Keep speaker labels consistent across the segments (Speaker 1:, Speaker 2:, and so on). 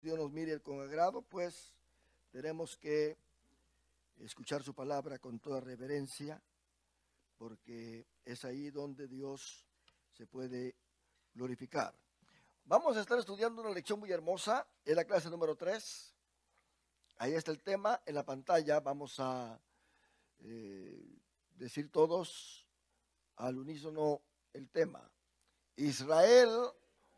Speaker 1: Dios nos mire con agrado, pues tenemos que escuchar su palabra con toda reverencia, porque es ahí donde Dios se puede glorificar. Vamos a estar estudiando una lección muy hermosa, es la clase número 3. Ahí está el tema en la pantalla. Vamos a decir todos al unísono el tema. Israel,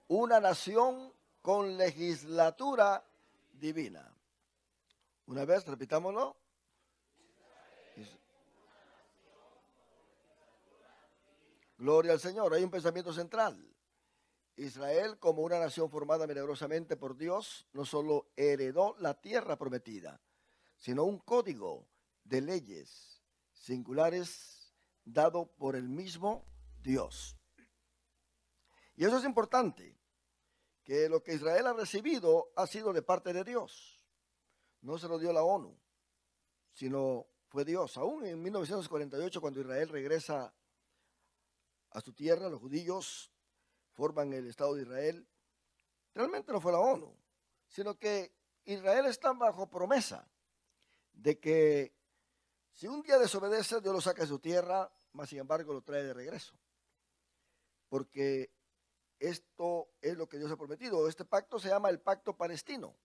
Speaker 1: una nación con legislatura divina. Una vez, repitámoslo. Gloria al Señor. Hay un pensamiento central. Israel, como una nación formada milagrosamente por Dios, no solo heredó la tierra prometida, sino un código de leyes singulares dado por el mismo Dios. Y eso es importante, que lo que Israel ha recibido ha sido de parte de Dios. No se lo dio la ONU, sino fue Dios. Aún en 1948, cuando Israel regresa a su tierra, los judíos forman el Estado de Israel, realmente no fue la ONU, sino que Israel está bajo promesa de que si un día desobedece, Dios lo saca de su tierra, mas sin embargo lo trae de regreso. Porque esto es lo que Dios ha prometido. Este pacto se llama el Pacto Palestino,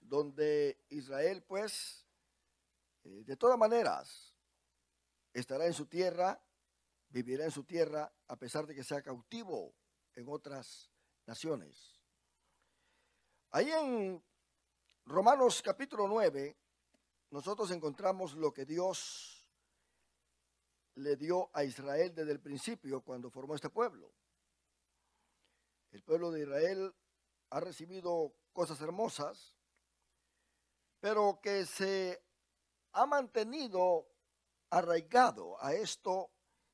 Speaker 1: donde Israel, pues, de todas maneras, estará en su tierra, vivirá en su tierra, a pesar de que sea cautivo en otras naciones. Ahí en Romanos capítulo 9, nosotros encontramos lo que Dios le dio a Israel desde el principio cuando formó este pueblo. El pueblo de Israel ha recibido cosas hermosas, pero que se ha mantenido arraigado a esto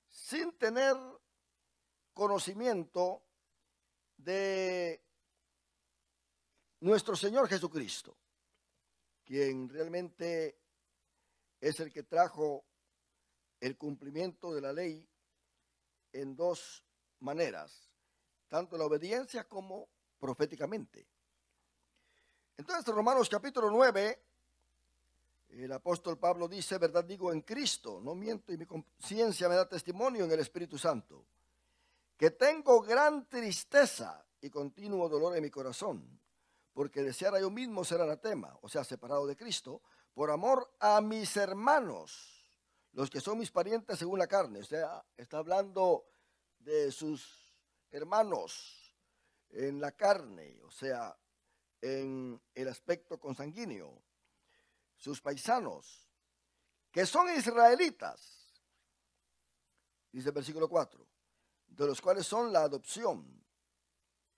Speaker 1: sin tener conocimiento de nuestro Señor Jesucristo, quien realmente es el que trajo el cumplimiento de la ley en dos maneras, tanto la obediencia como proféticamente. Entonces, Romanos capítulo 9, el apóstol Pablo dice: verdad digo en Cristo, no miento, y mi conciencia me da testimonio en el Espíritu Santo, que tengo gran tristeza y continuo dolor en mi corazón, porque deseara yo mismo ser anatema, o sea, separado de Cristo, por amor a mis hermanos, los que son mis parientes según la carne. O sea, está hablando de sus hermanos en la carne, o sea, en el aspecto consanguíneo, sus paisanos, que son israelitas, dice el versículo 4, de los cuales son la adopción.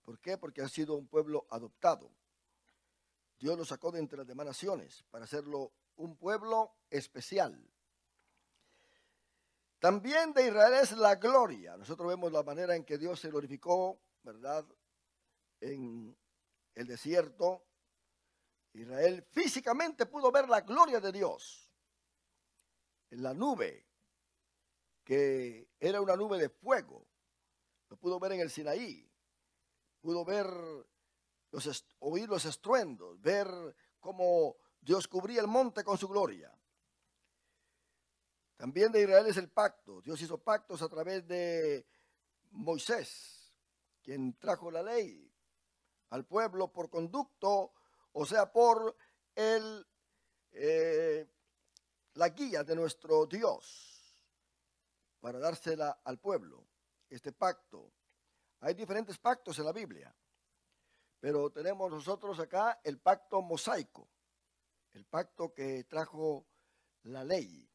Speaker 1: ¿Por qué? Porque han sido un pueblo adoptado. Dios los sacó de entre las demás naciones para hacerlo un pueblo especial. También de Israel es la gloria. Nosotros vemos la manera en que Dios se glorificó, ¿verdad? En el desierto. Israel físicamente pudo ver la gloria de Dios en la nube, que era una nube de fuego. Lo pudo ver en el Sinaí. Pudo ver, oír los estruendos, ver cómo Dios cubría el monte con su gloria. También de Israel es el pacto. Dios hizo pactos a través de Moisés, quien trajo la ley al pueblo por conducto, o sea, por la guía de nuestro Dios para dársela al pueblo. Este pacto. Hay diferentes pactos en la Biblia, pero tenemos nosotros acá el pacto mosaico, el pacto que trajo la ley.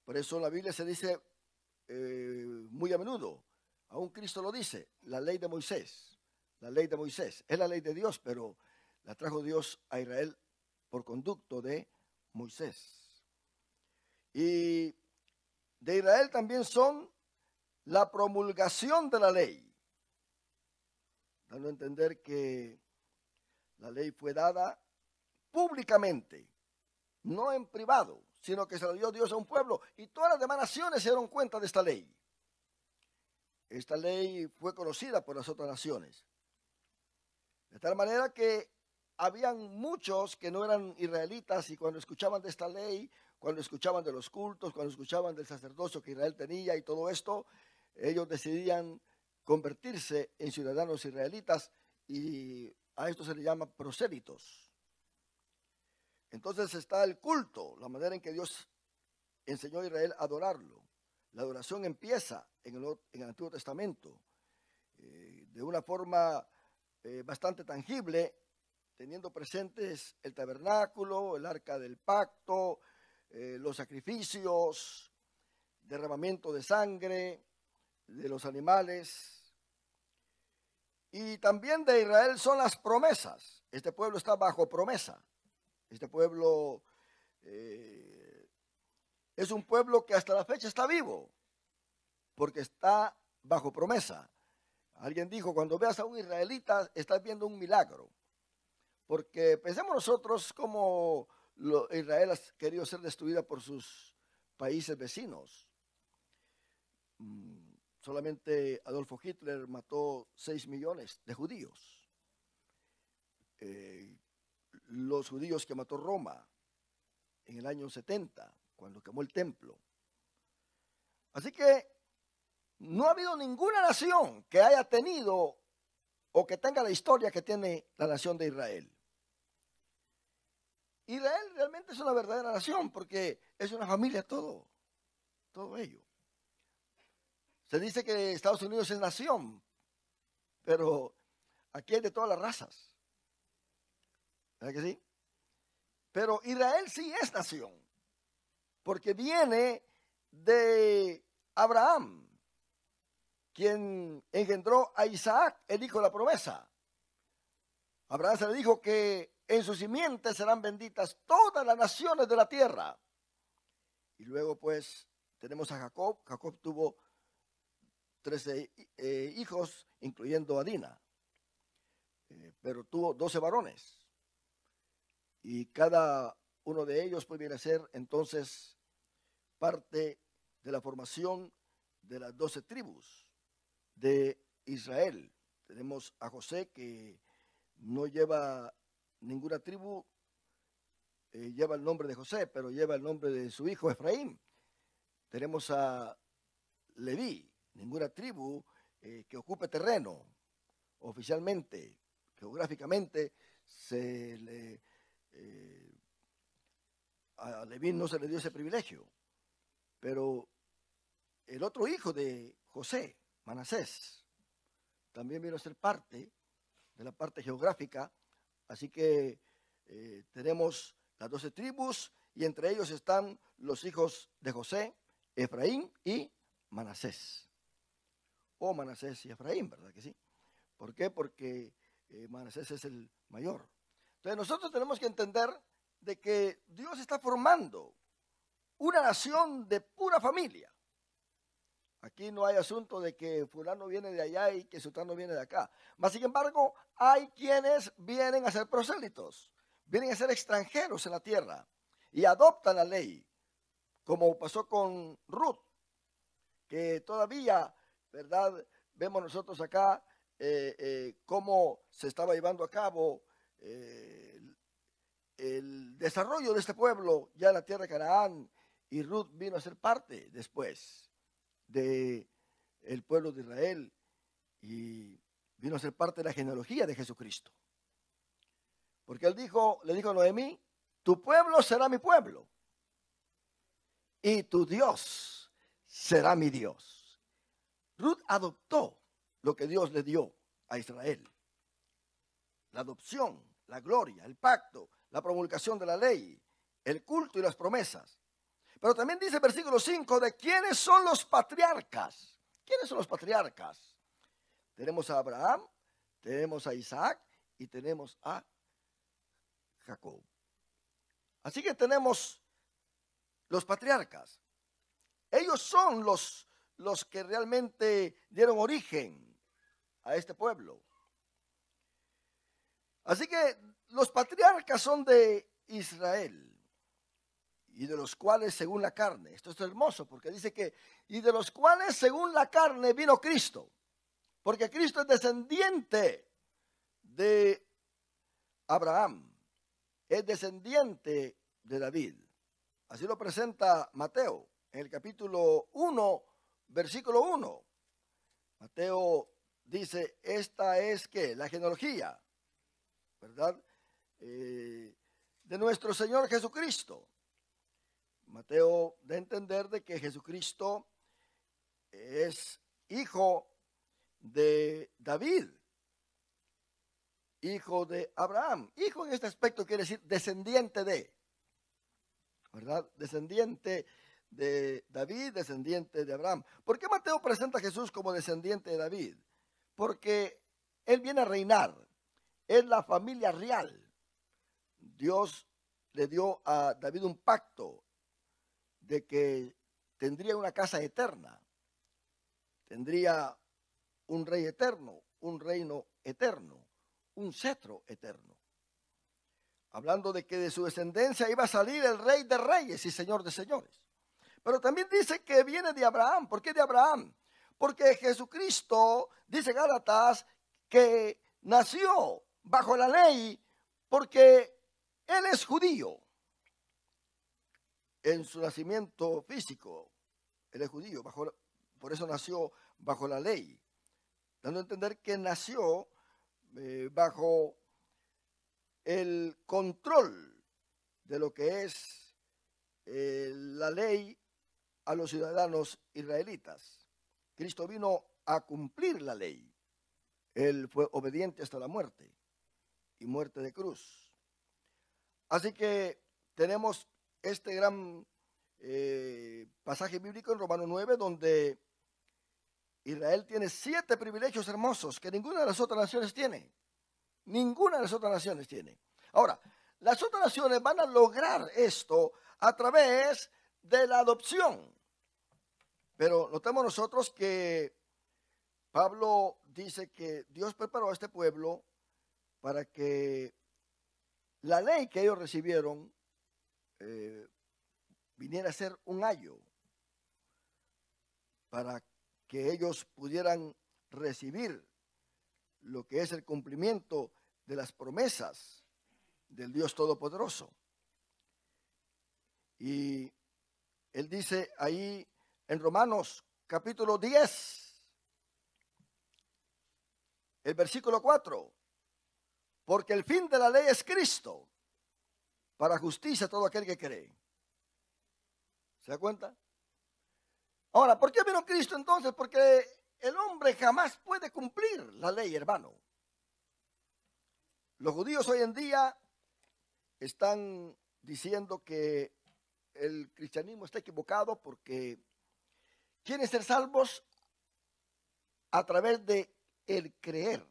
Speaker 1: Por eso la Biblia se dice muy a menudo, aún Cristo lo dice, la ley de Moisés. La ley de Moisés es la ley de Dios, pero la trajo Dios a Israel por conducto de Moisés. Y de Israel también son la promulgación de la ley, dando a entender que la ley fue dada públicamente, no en privado, sino que se la dio Dios a un pueblo, y todas las demás naciones se dieron cuenta de esta ley. Esta ley fue conocida por las otras naciones, de tal manera que habían muchos que no eran israelitas y cuando escuchaban de esta ley, cuando escuchaban de los cultos, cuando escuchaban del sacerdocio que Israel tenía y todo esto, ellos decidían convertirse en ciudadanos israelitas y a esto se le llama prosélitos. Entonces está el culto, la manera en que Dios enseñó a Israel a adorarlo. La adoración empieza en el Antiguo Testamento de una forma bastante tangible, teniendo presentes el tabernáculo, el arca del pacto, los sacrificios, derramamiento de sangre de los animales. Y también de Israel son las promesas. Este pueblo está bajo promesa. Este pueblo es un pueblo que hasta la fecha está vivo, porque está bajo promesa. Alguien dijo, cuando veas a un israelita, estás viendo un milagro. Porque pensemos nosotros cómo Israel ha querido ser destruida por sus países vecinos. Solamente Adolfo Hitler mató 6 millones de judíos. Los judíos que mató Roma en el año 70, cuando quemó el templo. Así que no ha habido ninguna nación que haya tenido o que tenga la historia que tiene la nación de Israel. Israel realmente es una verdadera nación porque es una familia todo ello. Se dice que Estados Unidos es nación, pero aquí hay de todas las razas. ¿Verdad que sí? Pero Israel sí es nación, porque viene de Abraham, quien engendró a Isaac, el hijo de la promesa. Abraham se le dijo que en sus simientes serán benditas todas las naciones de la tierra. Y luego pues tenemos a Jacob. Jacob tuvo 13 hijos, incluyendo a Dina, pero tuvo 12 varones. Y cada uno de ellos pues viene a ser entonces parte de la formación de las 12 tribus de Israel. Tenemos a José, que no lleva ninguna tribu, lleva el nombre de José, pero lleva el nombre de su hijo Efraín. Tenemos a Leví, ninguna tribu que ocupe terreno oficialmente, geográficamente, a Leví no se le dio ese privilegio. Pero el otro hijo de José, Manasés, también vino a ser parte de la parte geográfica. Así que tenemos las 12 tribus y entre ellos están los hijos de José, Efraín y Manasés. O Manasés y Efraín, ¿verdad que sí? ¿Por qué? Porque Manasés es el mayor. Entonces nosotros tenemos que entender de que Dios está formando una nación de pura familia. Aquí no hay asunto de que fulano viene de allá y que sultano viene de acá. Mas, sin embargo, hay quienes vienen a ser prosélitos, vienen a ser extranjeros en la tierra y adoptan la ley, como pasó con Ruth, que todavía, ¿verdad? Vemos nosotros acá cómo se estaba llevando a cabo el desarrollo de este pueblo ya en la tierra de Canaán, y Ruth vino a ser parte después del pueblo de Israel y vino a ser parte de la genealogía de Jesucristo. Porque él le dijo a Noemí, tu pueblo será mi pueblo y tu Dios será mi Dios. Ruth adoptó lo que Dios le dio a Israel. La adopción, la gloria, el pacto, la promulgación de la ley, el culto y las promesas. Pero también dice el versículo 5 de quiénes son los patriarcas. ¿Quiénes son los patriarcas? Tenemos a Abraham, tenemos a Isaac y tenemos a Jacob. Así que tenemos los patriarcas. Ellos son los que realmente dieron origen a este pueblo. Así que los patriarcas son de Israel, y de los cuales según la carne, esto es hermoso porque dice que, y de los cuales según la carne vino Cristo, porque Cristo es descendiente de Abraham, es descendiente de David. Así lo presenta Mateo en el capítulo 1, versículo 1. Mateo dice, esta es ¿qué? La genealogía, ¿verdad? De nuestro Señor Jesucristo. Mateo da a entender de que Jesucristo es hijo de David, hijo de Abraham. Hijo en este aspecto quiere decir descendiente de, ¿verdad? Descendiente de David, descendiente de Abraham. ¿Por qué Mateo presenta a Jesús como descendiente de David? Porque él viene a reinar, es la familia real. Dios le dio a David un pacto de que tendría una casa eterna, tendría un rey eterno, un reino eterno, un cetro eterno. Hablando de que de su descendencia iba a salir el rey de reyes y señor de señores. Pero también dice que viene de Abraham. ¿Por qué de Abraham? Porque Jesucristo, dice Gálatas, que nació bajo la ley porque él es judío. En su nacimiento físico, él es judío, por eso nació bajo la ley, dando a entender que nació bajo el control de lo que es la ley a los ciudadanos israelitas. Cristo vino a cumplir la ley. Él fue obediente hasta la muerte y muerte de cruz. Así que tenemos este gran pasaje bíblico en Romanos 9, donde Israel tiene 7 privilegios hermosos que ninguna de las otras naciones tiene. Ninguna de las otras naciones tiene. Ahora, las otras naciones van a lograr esto a través de la adopción. Pero notemos nosotros que Pablo dice que Dios preparó a este pueblo para que la ley que ellos recibieron viniera a ser un ayo para que ellos pudieran recibir lo que es el cumplimiento de las promesas del Dios Todopoderoso. Y él dice ahí en Romanos capítulo 10, el versículo 4, porque el fin de la ley es Cristo, para justicia a todo aquel que cree. ¿Se da cuenta? Ahora, ¿por qué vino Cristo entonces? Porque el hombre jamás puede cumplir la ley, hermano. Los judíos hoy en día están diciendo que el cristianismo está equivocado porque quieren ser salvos a través de el creer.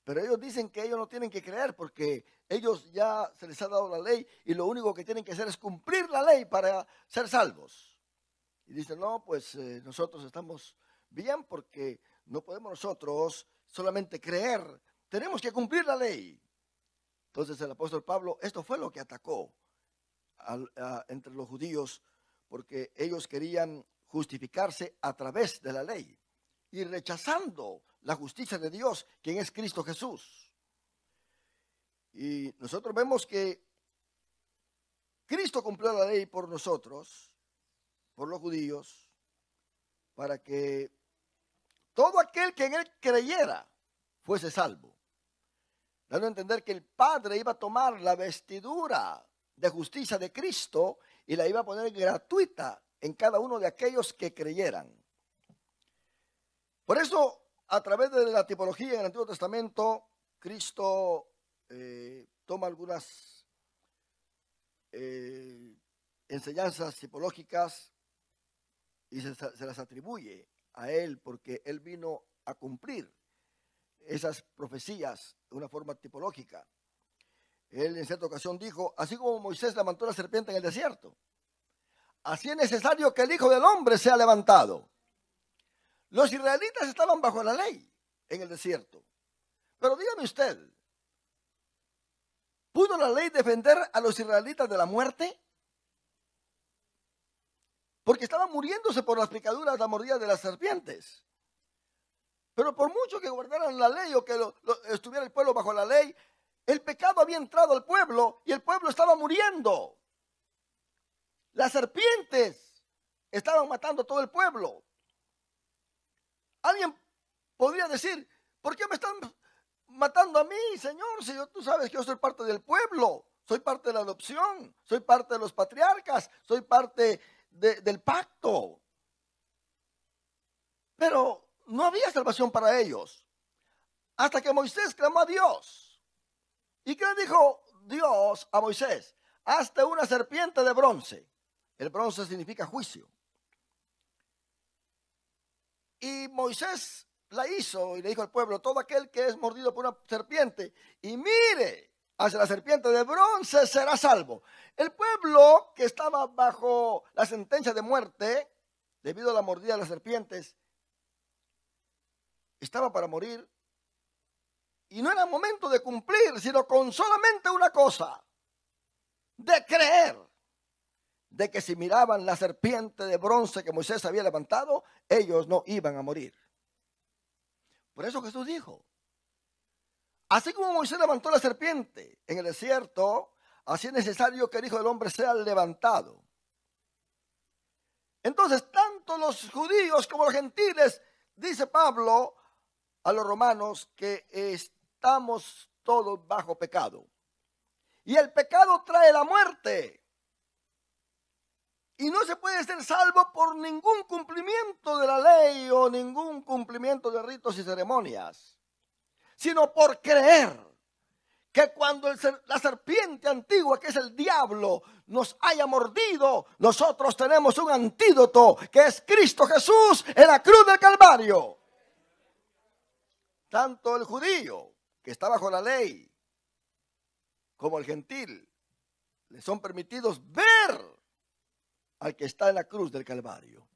Speaker 1: Pero ellos dicen que ellos no tienen que creer porque ellos ya se les ha dado la ley y lo único que tienen que hacer es cumplir la ley para ser salvos. Y dicen, no, pues nosotros estamos bien porque no podemos nosotros solamente creer, tenemos que cumplir la ley. Entonces el apóstol Pablo, esto fue lo que atacó entre los judíos porque ellos querían justificarse a través de la ley y rechazando la justicia de Dios, quien es Cristo Jesús. Y nosotros vemos que Cristo cumplió la ley por nosotros, por los judíos, para que todo aquel que en él creyera fuese salvo. Dando a entender que el Padre iba a tomar la vestidura de justicia de Cristo y la iba a poner gratuita en cada uno de aquellos que creyeran. Por eso, a través de la tipología en el Antiguo Testamento, Cristo toma algunas enseñanzas tipológicas y se las atribuye a él porque él vino a cumplir esas profecías de una forma tipológica. Él en cierta ocasión dijo, así como Moisés levantó la serpiente en el desierto, así es necesario que el Hijo del Hombre sea levantado. Los israelitas estaban bajo la ley en el desierto. Pero dígame usted, ¿pudo la ley defender a los israelitas de la muerte? Porque estaban muriéndose por las picaduras, la mordida de las serpientes. Pero por mucho que guardaran la ley o que estuviera el pueblo bajo la ley, el pecado había entrado al pueblo y el pueblo estaba muriendo. Las serpientes estaban matando a todo el pueblo. Alguien podría decir, ¿por qué me están matando a mí, Señor? Si tú sabes que yo soy parte del pueblo, soy parte de la adopción, soy parte de los patriarcas, soy parte del pacto. Pero no había salvación para ellos. Hasta que Moisés clamó a Dios. ¿Y qué le dijo Dios a Moisés? Hazte una serpiente de bronce. El bronce significa juicio. Y Moisés la hizo y le dijo al pueblo, todo aquel que es mordido por una serpiente y mire hacia la serpiente de bronce será salvo. El pueblo que estaba bajo la sentencia de muerte, debido a la mordida de las serpientes, estaba para morir. Y no era momento de cumplir, sino con solamente una cosa, de creer, de que si miraban la serpiente de bronce que Moisés había levantado, ellos no iban a morir. Por eso Jesús dijo, así como Moisés levantó la serpiente en el desierto, así es necesario que el Hijo del Hombre sea levantado. Entonces, tanto los judíos como los gentiles, dice Pablo a los romanos, que estamos todos bajo pecado. Y el pecado trae la muerte. Y no se puede ser salvo por ningún cumplimiento de la ley o ningún cumplimiento de ritos y ceremonias, sino por creer que cuando la serpiente antigua, que es el diablo, nos haya mordido, nosotros tenemos un antídoto, que es Cristo Jesús en la cruz del Calvario. Tanto el judío, que está bajo la ley, como el gentil, le son permitidos ver al que está en la cruz del Calvario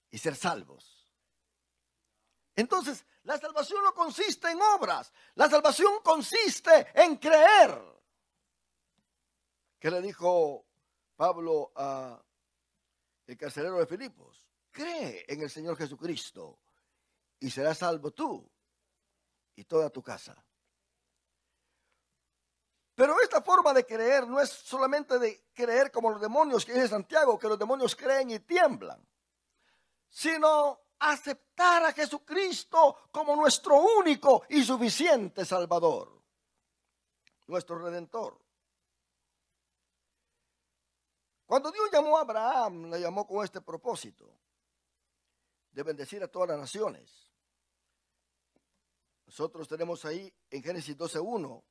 Speaker 1: y ser salvos. Entonces, la salvación no consiste en obras, la salvación consiste en creer. ¿Qué le dijo Pablo a el carcelero de Filipos? Cree en el Señor Jesucristo y serás salvo tú y toda tu casa. Pero esta forma de creer no es solamente de creer como los demonios, que dice Santiago, que los demonios creen y tiemblan, sino aceptar a Jesucristo como nuestro único y suficiente Salvador, nuestro Redentor. Cuando Dios llamó a Abraham, le llamó con este propósito, de bendecir a todas las naciones. Nosotros tenemos ahí en Génesis 12:1,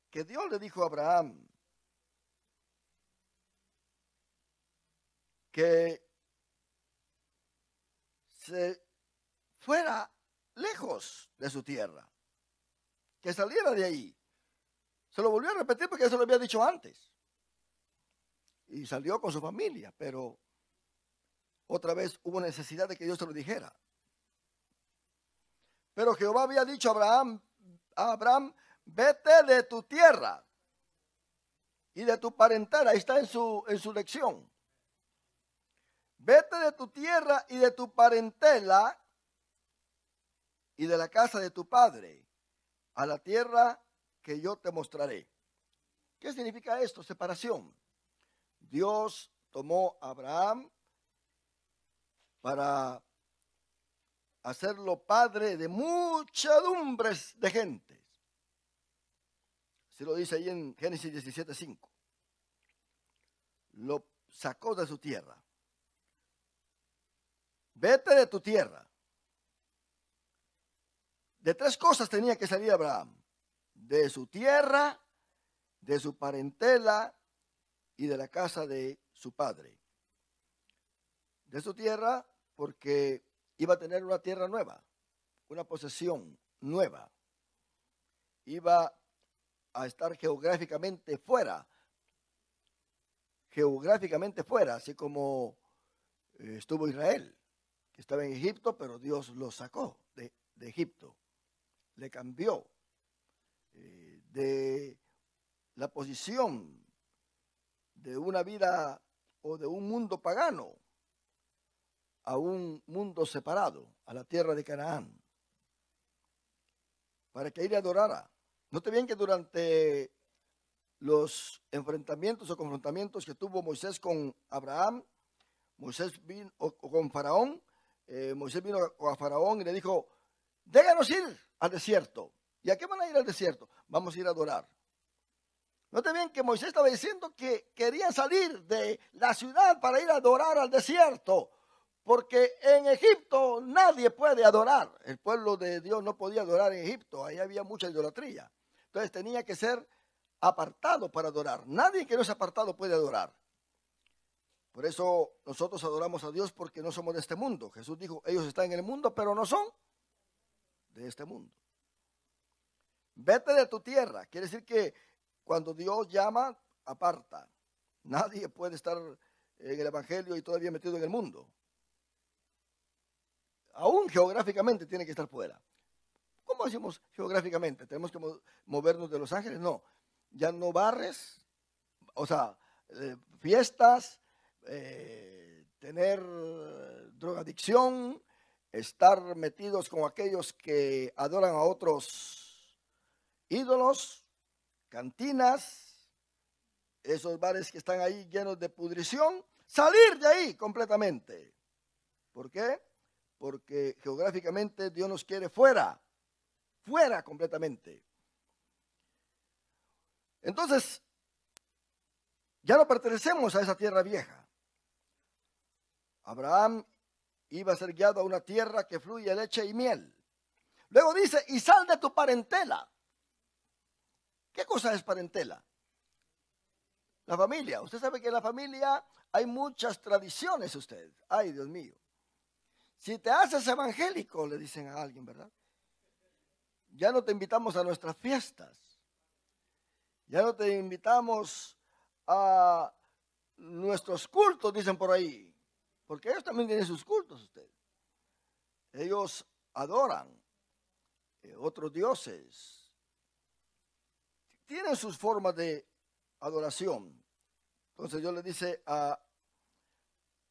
Speaker 1: que Dios le dijo a Abraham que se fuera lejos de su tierra, que saliera de ahí. Se lo volvió a repetir porque ya se lo había dicho antes. Y salió con su familia, pero otra vez hubo necesidad de que Dios se lo dijera. Pero Jehová había dicho a Abraham, vete de tu tierra y de tu parentela. Ahí está en su lección. Vete de tu tierra y de tu parentela y de la casa de tu padre a la tierra que yo te mostraré. ¿Qué significa esto? Separación. Dios tomó a Abraham para hacerlo padre de muchedumbres de gentes. Se lo dice ahí en Génesis 17:5. Lo sacó de su tierra. Vete de tu tierra. De tres cosas tenía que salir Abraham: de su tierra, de su parentela y de la casa de su padre. De su tierra, porque iba a tener una tierra nueva, una posesión nueva. Iba a estar geográficamente fuera, así como estuvo Israel, que estaba en Egipto, pero Dios lo sacó de Egipto, le cambió de la posición de una vida o de un mundo pagano a un mundo separado, a la tierra de Canaán, para que ahí le adorara Note bien que durante los enfrentamientos o confrontamientos que tuvo Moisés con Abraham, Moisés vino o con Faraón, Moisés vino a Faraón y le dijo, déjanos ir al desierto. ¿Y a qué van a ir al desierto? Vamos a ir a adorar. Note bien que Moisés estaba diciendo que querían salir de la ciudad para ir a adorar al desierto, porque en Egipto nadie puede adorar. El pueblo de Dios no podía adorar en Egipto, ahí había mucha idolatría. Entonces tenía que ser apartado para adorar. Nadie que no es apartado puede adorar. Por eso nosotros adoramos a Dios, porque no somos de este mundo. Jesús dijo, ellos están en el mundo, pero no son de este mundo. Vete de tu tierra. Quiere decir que cuando Dios llama, aparta. Nadie puede estar en el evangelio y todavía metido en el mundo. Aún geográficamente tiene que estar fuera. ¿Cómo decimos geográficamente? ¿Tenemos que movernos de Los Ángeles? No. Ya no barres, o sea, fiestas, tener drogadicción, estar metidos con aquellos que adoran a otros ídolos, cantinas, esos bares que están ahí llenos de pudrición, salir de ahí completamente. ¿Por qué? Porque geográficamente Dios nos quiere fuera completamente. Entonces, ya no pertenecemos a esa tierra vieja. Abraham iba a ser guiado a una tierra que fluye leche y miel. Luego dice, y sal de tu parentela. ¿Qué cosa es parentela? La familia. Usted sabe que en la familia hay muchas tradiciones, usted. Ay, Dios mío. Si te haces evangélico, le dicen a alguien, ¿verdad? Ya no te invitamos a nuestras fiestas. Ya no te invitamos a nuestros cultos, dicen por ahí. Porque ellos también tienen sus cultos, usted. Ellos adoran otros dioses. Tienen sus formas de adoración. Entonces Dios le dice a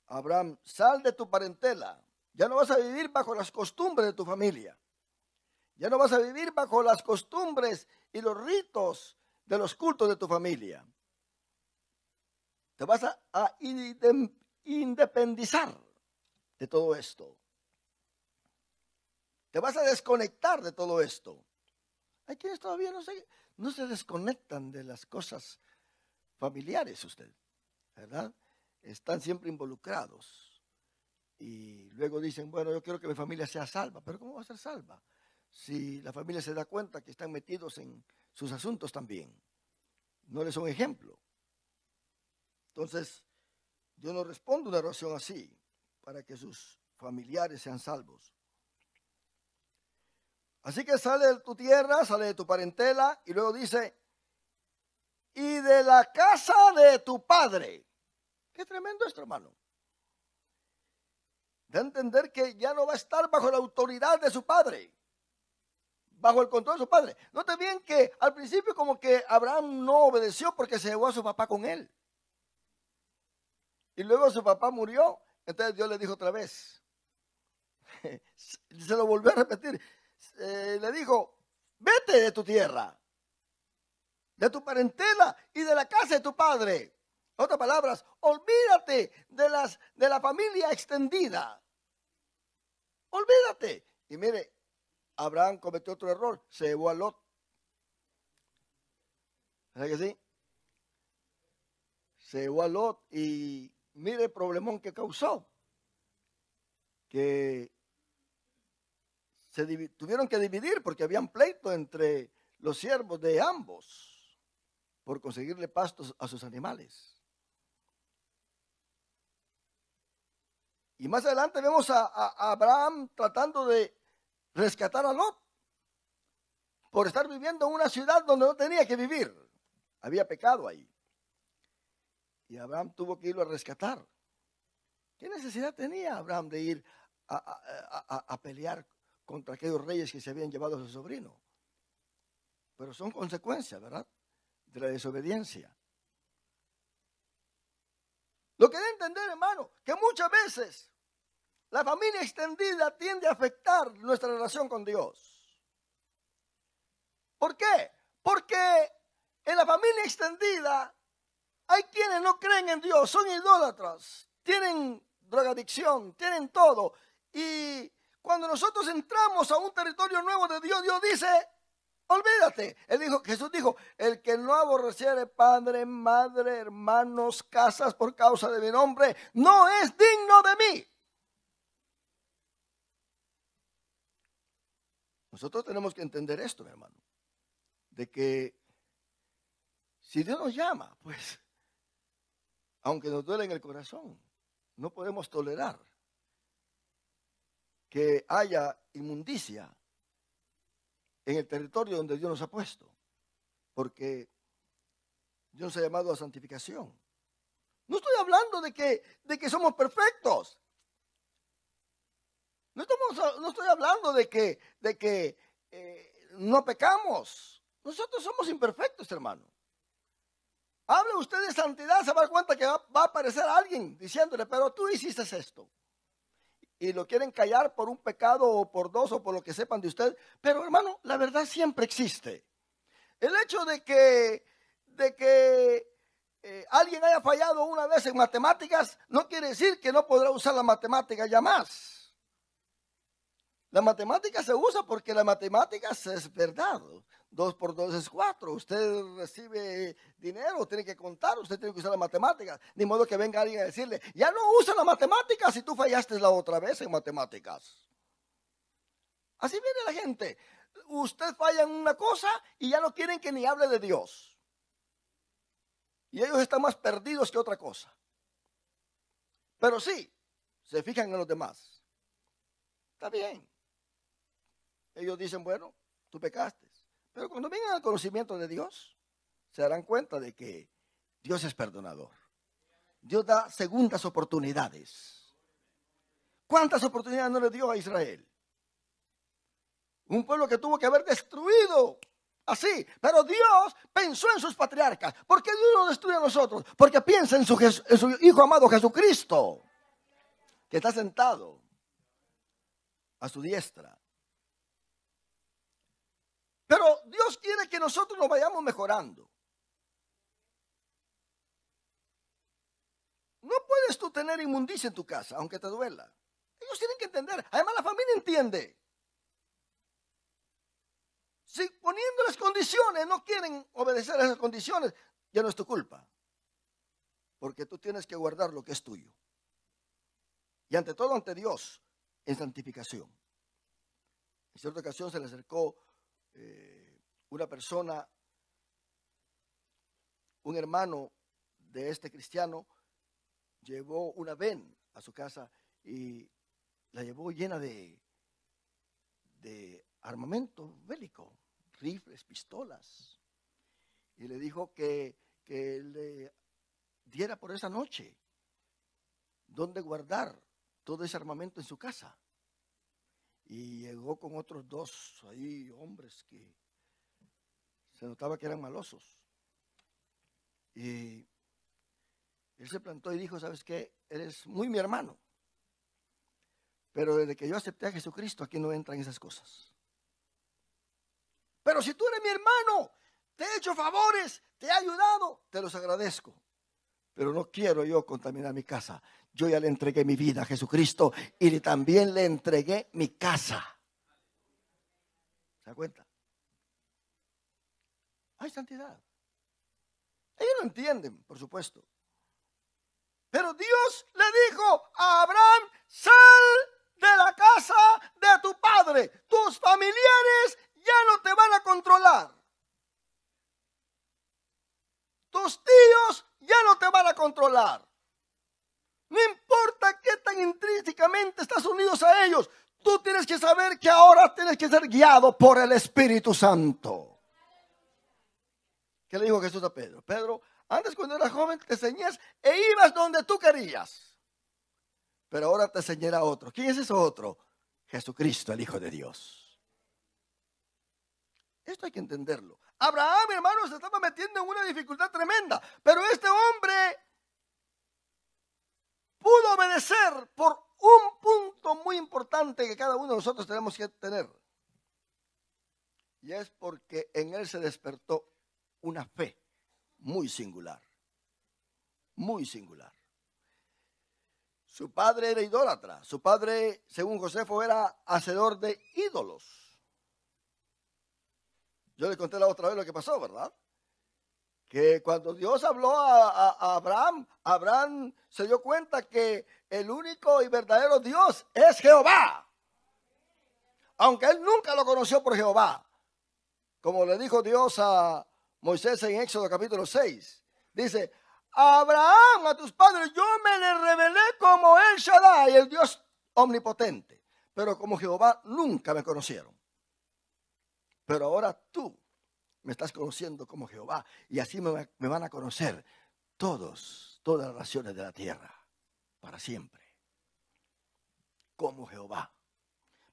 Speaker 1: Abraham, sal de tu parentela. Ya no vas a vivir bajo las costumbres de tu familia. Ya no vas a vivir bajo las costumbres y los ritos de los cultos de tu familia. Te vas a independizar de todo esto. Te vas a desconectar de todo esto. Hay quienes todavía no se desconectan de las cosas familiares, usted, ¿verdad? Están siempre involucrados. Y luego dicen, bueno, yo quiero que mi familia sea salva. Pero ¿cómo va a ser salva? Si la familia se da cuenta que están metidos en sus asuntos también. No les son ejemplo. Entonces, Dios no responde una oración así para que sus familiares sean salvos. Así que sale de tu tierra, sale de tu parentela y luego dice, y de la casa de tu padre. Qué tremendo esto, hermano. Da a entender que ya no va a estar bajo la autoridad de su padre, bajo el control de su padre. Note bien que al principio como que Abraham no obedeció porque se llevó a su papá con él. Y luego su papá murió, entonces Dios le dijo otra vez. Se lo volvió a repetir. Le dijo, vete de tu tierra, de tu parentela y de la casa de tu padre. En otras palabras, olvídate de la familia extendida. Olvídate. Y mire, Abraham cometió otro error, se llevó a Lot. ¿Verdad que sí? Se llevó a Lot y mire el problemón que causó. Que tuvieron que dividir porque habían pleito entre los siervos de ambos por conseguirle pastos a sus animales. Y más adelante vemos a Abraham tratando de rescatar a Lot por estar viviendo en una ciudad donde no tenía que vivir. Había pecado ahí. Y Abraham tuvo que irlo a rescatar. ¿Qué necesidad tenía Abraham de ir a pelear contra aquellos reyes que se habían llevado a su sobrino? Pero son consecuencias, ¿verdad?, de la desobediencia. Lo que debe entender, hermano, que muchas veces la familia extendida tiende a afectar nuestra relación con Dios. ¿Por qué? Porque en la familia extendida hay quienes no creen en Dios, son idólatras, tienen drogadicción, tienen todo. Y cuando nosotros entramos a un territorio nuevo de Dios, Dios dice, olvídate. Jesús dijo, el que no aborreciere padre, madre, hermanos, casas por causa de mi nombre, no es digno de mí. Nosotros tenemos que entender esto, mi hermano, de que si Dios nos llama, pues, aunque nos duele en el corazón, no podemos tolerar que haya inmundicia en el territorio donde Dios nos ha puesto, porque Dios nos ha llamado a santificación. No estoy hablando de que somos perfectos. No estoy hablando de que no pecamos. Nosotros somos imperfectos, hermano. Hable usted de santidad, se va a dar cuenta que va a aparecer alguien diciéndole, pero tú hiciste esto. Y lo quieren callar por un pecado o por dos o por lo que sepan de usted. Pero hermano, la verdad siempre existe. El hecho de que alguien haya fallado una vez en matemáticas no quiere decir que no podrá usar la matemática ya más. La matemática se usa porque la matemática es verdad. 2 por 2 es 4. Usted recibe dinero, tiene que contar, usted tiene que usar la matemática. Ni modo que venga alguien a decirle, ya no usa la matemática si tú fallaste la otra vez en matemáticas. Así viene la gente. Usted falla en una cosa y ya no quieren que ni hable de Dios. Y ellos están más perdidos que otra cosa. Pero sí, se fijan en los demás. Está bien. Ellos dicen, bueno, tú pecaste. Pero cuando vengan al conocimiento de Dios, se darán cuenta de que Dios es perdonador. Dios da segundas oportunidades. ¿Cuántas oportunidades no le dio a Israel? Un pueblo que tuvo que haber destruido así. Pero Dios pensó en sus patriarcas. ¿Por qué Dios nos destruye a nosotros? Porque piensa en su Hijo amado Jesucristo, que está sentado a su diestra. Pero Dios quiere que nosotros nos vayamos mejorando. No puedes tú tener inmundicia en tu casa, aunque te duela. Ellos tienen que entender. Además, la familia entiende. Si poniéndoles condiciones no quieren obedecer a esas condiciones, ya no es tu culpa. Porque tú tienes que guardar lo que es tuyo. Y ante todo ante Dios, en santificación. En cierta ocasión se le acercó una persona, un hermano de este cristiano, llevó una ven a su casa y la llevó llena de armamento bélico, rifles, pistolas. Y le dijo que le diera por esa noche donde guardar todo ese armamento en su casa. Y llegó con otros 2 ahí hombres que se notaba que eran malosos. Y él se plantó y dijo, ¿sabes qué? Eres muy mi hermano. Pero desde que yo acepté a Jesucristo, aquí no entran esas cosas. Pero si tú eres mi hermano, te he hecho favores, te he ayudado, te los agradezco. Pero no quiero yo contaminar mi casa. Yo ya le entregué mi vida a Jesucristo y también le entregué mi casa. ¿Se da cuenta? Hay santidad. Ellos no entienden, por supuesto. Pero Dios le dijo a Abraham, sal de la casa de tu padre. Tus familiares ya no te van a controlar. Tus tíos ya no te van a controlar. No importa qué tan intrínsecamente estás unidos a ellos. Tú tienes que saber que ahora tienes que ser guiado por el Espíritu Santo. ¿Qué le dijo Jesús a Pedro? Pedro, antes cuando eras joven te ceñías e ibas donde tú querías. Pero ahora te ceñirá otro. ¿Quién es ese otro? Jesucristo, el Hijo de Dios. Esto hay que entenderlo. Abraham, hermano, se estaba metiendo en una dificultad tremenda. Pero este hombre pudo obedecer por un punto muy importante que cada uno de nosotros tenemos que tener. Y es porque en él se despertó una fe muy singular. Muy singular. Su padre era idólatra. Su padre, según Josefo, era hacedor de ídolos. Yo le conté la otra vez lo que pasó, ¿verdad? Que cuando Dios habló a Abraham, Abraham se dio cuenta que el único y verdadero Dios es Jehová. Aunque él nunca lo conoció por Jehová. Como le dijo Dios a Moisés en Éxodo capítulo 6. Dice, Abraham, a tus padres, yo me le revelé como El Shaddai, el Dios omnipotente. Pero como Jehová nunca me conocieron. Pero ahora tú me estás conociendo como Jehová. Y así me van a conocer todas las naciones de la tierra. Para siempre. Como Jehová.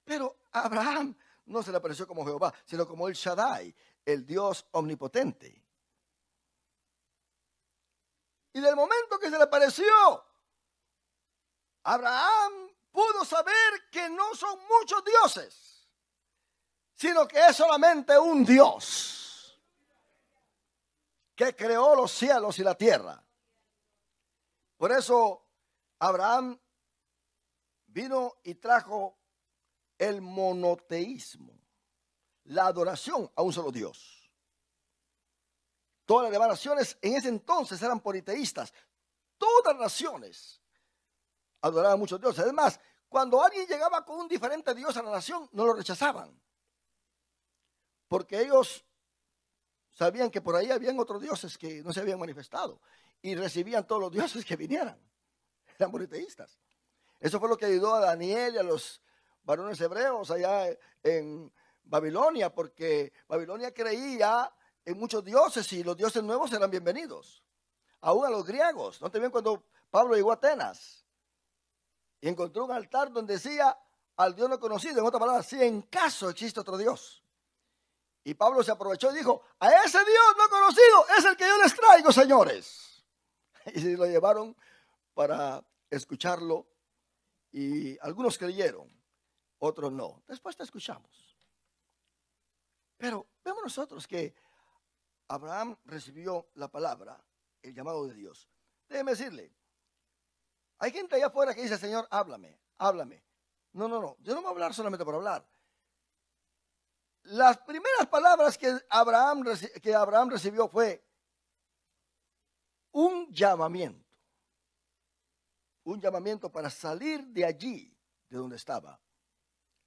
Speaker 1: Pero a Abraham no se le apareció como Jehová, sino como El Shaddai, el Dios omnipotente. Y del momento que se le apareció, Abraham pudo saber que no son muchos dioses, sino que es solamente un Dios que creó los cielos y la tierra. Por eso Abraham vino y trajo el monoteísmo, la adoración a un solo Dios. Todas las demás naciones en ese entonces eran politeístas. Todas las naciones adoraban a muchos dioses. Además, cuando alguien llegaba con un diferente Dios a la nación, no lo rechazaban. Porque ellos sabían que por ahí habían otros dioses que no se habían manifestado. Y recibían todos los dioses que vinieran. Eran politeístas. Eso fue lo que ayudó a Daniel y a los varones hebreos allá en Babilonia. Porque Babilonia creía en muchos dioses y los dioses nuevos eran bienvenidos. Aún a los griegos. ¿No te ven cuando Pablo llegó a Atenas? Y encontró un altar donde decía al Dios no conocido. En otras palabras, si en caso existe otro Dios. Y Pablo se aprovechó y dijo, a ese Dios no conocido es el que yo les traigo, señores. Y se lo llevaron para escucharlo. Y algunos creyeron, otros no. Después te escuchamos. Pero vemos nosotros que Abraham recibió la palabra, el llamado de Dios. Déjeme decirle, hay gente allá afuera que dice, Señor, háblame, háblame. No, yo no voy a hablar solamente por hablar. Las primeras palabras que Abraham recibió fue un llamamiento. Un llamamiento para salir de allí, de donde estaba.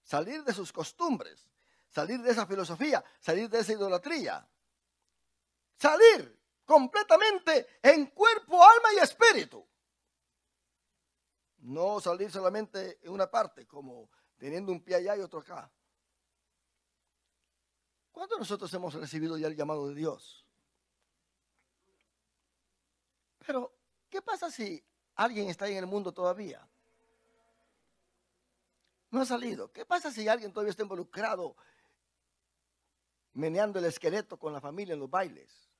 Speaker 1: Salir de sus costumbres, salir de esa filosofía, salir de esa idolatría. Salir completamente en cuerpo, alma y espíritu. No salir solamente en una parte, como teniendo un pie allá y otro acá. ¿Cuántos de nosotros hemos recibido ya el llamado de Dios? Pero, ¿qué pasa si alguien está ahí en el mundo todavía? No ha salido. ¿Qué pasa si alguien todavía está involucrado meneando el esqueleto con la familia en los bailes?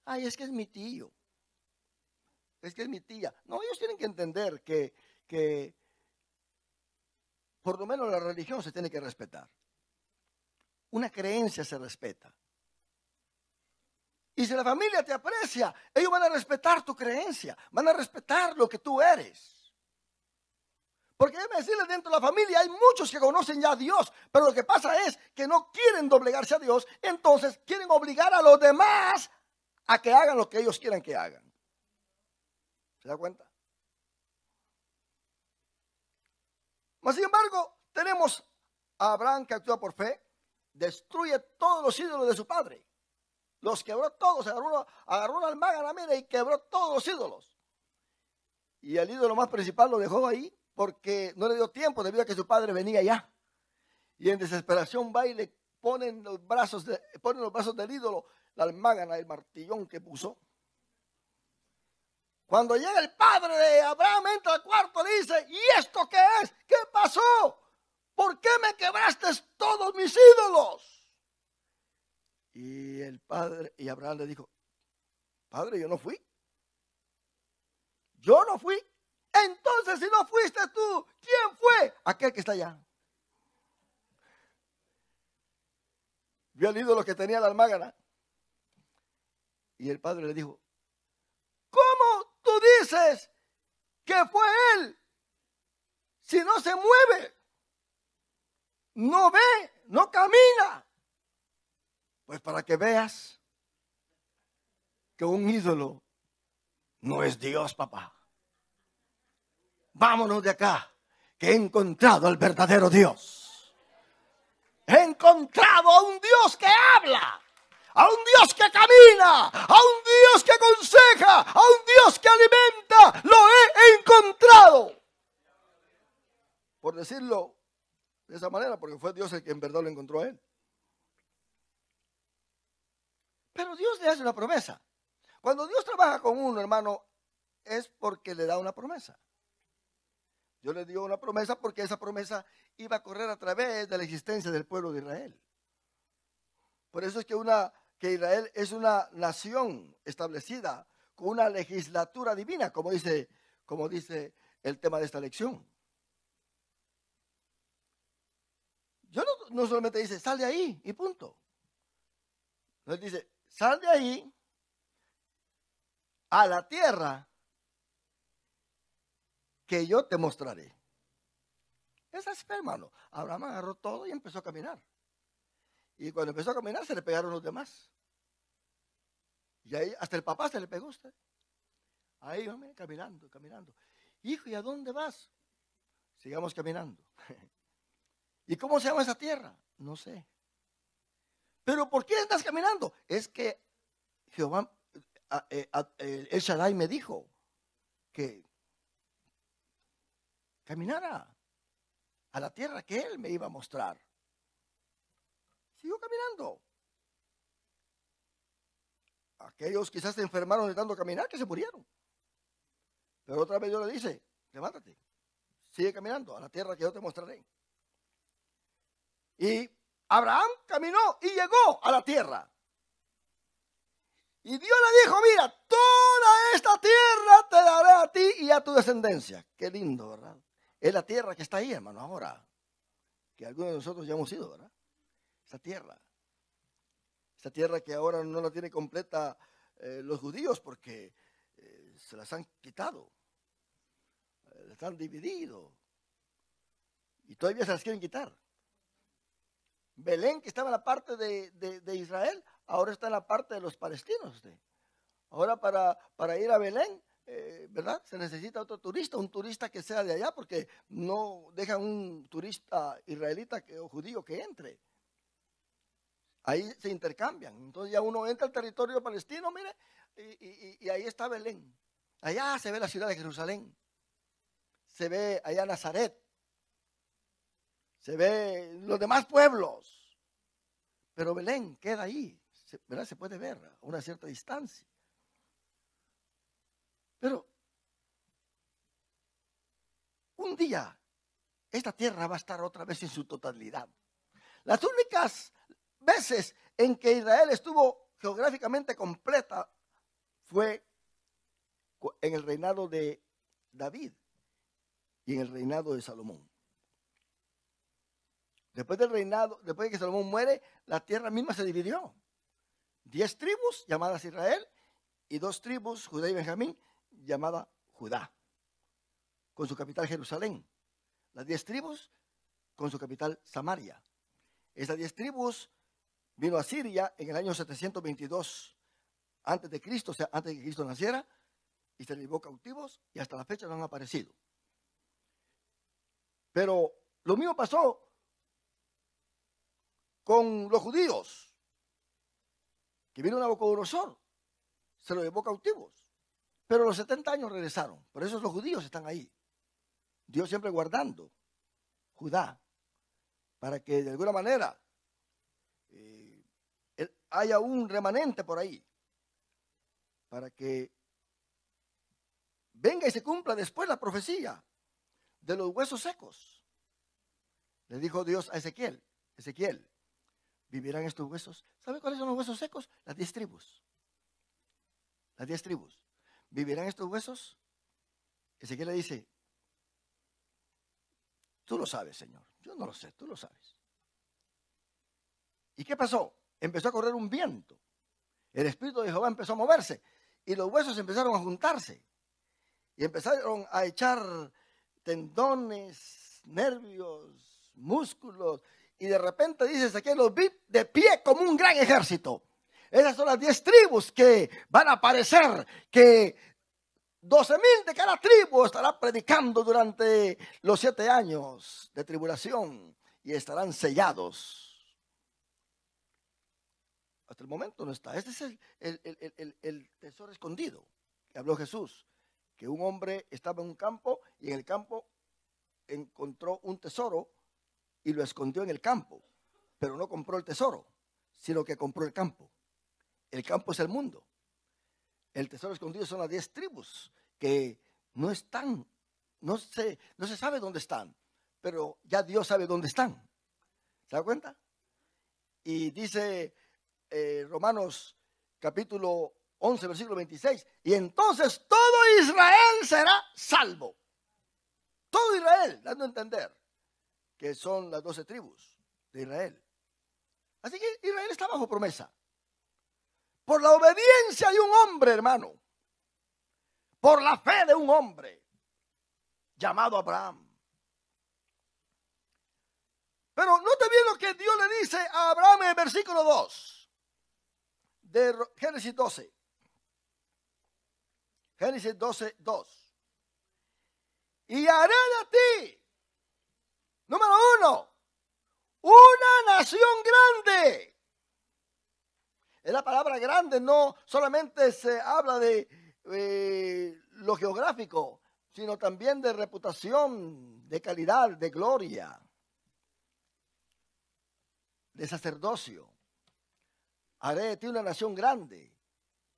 Speaker 1: Ay, es que es mi tío. Es que es mi tía. No, ellos tienen que entender que por lo menos la religión se tiene que respetar. Una creencia se respeta. Y si la familia te aprecia, ellos van a respetar tu creencia, van a respetar lo que tú eres. Porque déjeme decirles, dentro de la familia hay muchos que conocen ya a Dios, pero lo que pasa es que no quieren doblegarse a Dios, entonces quieren obligar a los demás a que hagan lo que ellos quieran que hagan. ¿Se da cuenta? Mas sin embargo, tenemos a Abraham que actúa por fe, destruye todos los ídolos de su padre. Los quebró todos, agarró una almágana, mira, y quebró todos los ídolos. Y el ídolo más principal lo dejó ahí porque no le dio tiempo debido a que su padre venía ya. Y en desesperación va y le ponen los brazos del ídolo, la almágana, el martillón que puso. Cuando llega el padre de Abraham, entra al cuarto, le dice, ¿y esto qué es? ¿Qué pasó? ¿Por qué me quebraste todos mis ídolos? Y Abraham le dijo, padre, yo no fui. Yo no fui. Entonces, si no fuiste tú, ¿quién fue? Aquel que está allá. vio al ídolo que tenía la almágana. Y el padre le dijo, ¿cómo tú dices que fue él si no se mueve, no ve, no camina? Pues para que veas que un ídolo no es Dios, papá. Vámonos de acá, que he encontrado al verdadero Dios. He encontrado a un Dios que habla, a un Dios que camina, a un Dios que aconseja, a un Dios que alimenta. Lo he encontrado. Por decirlo de esa manera, porque fue Dios el que en verdad lo encontró a él. Pero Dios le hace una promesa. Cuando Dios trabaja con uno, hermano, es porque le da una promesa. Dios le dio una promesa porque esa promesa iba a correr a través de la existencia del pueblo de Israel. Por eso es que Israel es una nación establecida con una legislatura divina, como dice el tema de esta lección. Dios no solamente dice, sal de ahí y punto. Él dice, sal de ahí a la tierra que yo te mostraré. Es así, hermano. Abraham agarró todo y empezó a caminar. Y cuando empezó a caminar se le pegaron los demás. Y ahí hasta el papá se le pegó a usted. Ahí, hombre, caminando, caminando. Hijo, ¿y a dónde vas? Sigamos caminando. ¿Y cómo se llama esa tierra? No sé. ¿Pero por qué estás caminando? Es que Jehová, el Shaddai me dijo que caminara a la tierra que él me iba a mostrar. Siguió caminando. Aquellos quizás se enfermaron de tanto caminar que se murieron. Pero otra vez Dios le dice, levántate, sigue caminando a la tierra que yo te mostraré. Y Abraham caminó y llegó a la tierra. Y Dios le dijo, mira, toda esta tierra te daré a ti y a tu descendencia. Qué lindo, ¿verdad? Es la tierra que está ahí, hermano, ahora. Que algunos de nosotros ya hemos ido, ¿verdad? Esa tierra. Esa tierra que ahora no la tiene completa los judíos porque se las han quitado. Las han dividido. Y todavía se las quieren quitar. Belén, que estaba en la parte de Israel, ahora está en la parte de los palestinos. Ahora para ir a Belén, ¿verdad? Se necesita otro turista, un turista que sea de allá, porque no dejan un turista israelita o judío que entre. Ahí se intercambian. Entonces ya uno entra al territorio palestino, mire, y ahí está Belén. Allá se ve la ciudad de Jerusalén. Se ve allá Nazaret. Se ve los demás pueblos. Pero Belén queda ahí, ¿verdad? Se puede ver a una cierta distancia. Pero un día esta tierra va a estar otra vez en su totalidad. Las únicas veces en que Israel estuvo geográficamente completa fue en el reinado de David y en el reinado de Salomón. Después de que Salomón muere, la tierra misma se dividió. 10 tribus llamadas Israel y 2 tribus, Judá y Benjamín, llamada Judá, con su capital Jerusalén. Las 10 tribus con su capital Samaria. Esas 10 tribus vino a Siria en el año 722 antes de Cristo, o sea, antes de que Cristo naciera, y se les llevó cautivos y hasta la fecha no han aparecido. Pero lo mismo pasó con los judíos, que vino Nabucodonosor, se los llevó cautivos, pero los 70 años regresaron. Por eso los judíos están ahí. Dios siempre guardando Judá, para que de alguna manera haya un remanente por ahí, para que venga y se cumpla después la profecía de los huesos secos. Le dijo Dios a Ezequiel, ¿vivirán estos huesos? ¿Sabe cuáles son los huesos secos? Las 10 tribus. Las 10 tribus. ¿Vivirán estos huesos? Ezequiel le dice, tú lo sabes, Señor. Yo no lo sé, tú lo sabes. ¿Y qué pasó? empezó a correr un viento. El Espíritu de Jehová empezó a moverse y los huesos empezaron a juntarse y empezaron a echar tendones, nervios, músculos, y de repente dice Ezequiel, los vi de pie como un gran ejército. Esas son las 10 tribus que van a aparecer, que 12,000 de cada tribu estará predicando durante los 7 años de tribulación y estarán sellados. Hasta el momento no está. Este es el tesoro escondido que habló Jesús, que un hombre estaba en un campo y en el campo encontró un tesoro y lo escondió en el campo, pero no compró el tesoro, sino que compró el campo. El campo es el mundo. El tesoro escondido son las 10 tribus que no están, no se sabe dónde están, pero ya Dios sabe dónde están. ¿Se da cuenta? Y dice Romanos capítulo 11, versículo 26, y entonces todo Israel será salvo. Todo Israel, dando a entender que son las 12 tribus de Israel. Así que Israel está bajo promesa. Por la obediencia de un hombre, hermano. Por la fe de un hombre llamado Abraham. Pero note bien lo que Dios le dice a Abraham en el versículo 2 de Génesis 12. Génesis 12, 2. Y haré de ti, número 1, una nación grande. Es la palabra grande, no solamente se habla de lo geográfico, sino también de reputación, de calidad, de gloria, de sacerdocio. Haré de ti una nación grande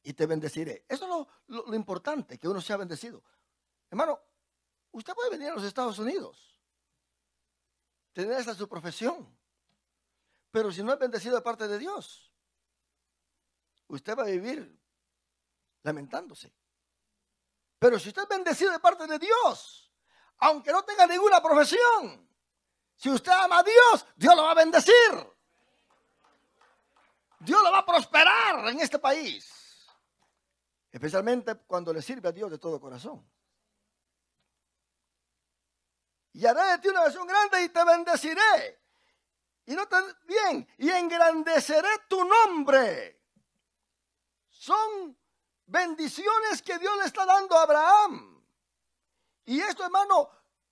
Speaker 1: y te bendeciré. Eso es lo importante, que uno sea bendecido. Hermano, usted puede venir a los Estados Unidos, tener esa su profesión, pero si no es bendecido de parte de Dios, usted va a vivir lamentándose. Pero si usted es bendecido de parte de Dios, aunque no tenga ninguna profesión, si usted ama a Dios, Dios lo va a bendecir. Dios lo va a prosperar en este país, especialmente cuando le sirve a Dios de todo corazón. Y haré de ti una nación grande y te bendeciré. Y nota bien, y engrandeceré tu nombre. Son bendiciones que Dios le está dando a Abraham. Y esto, hermano,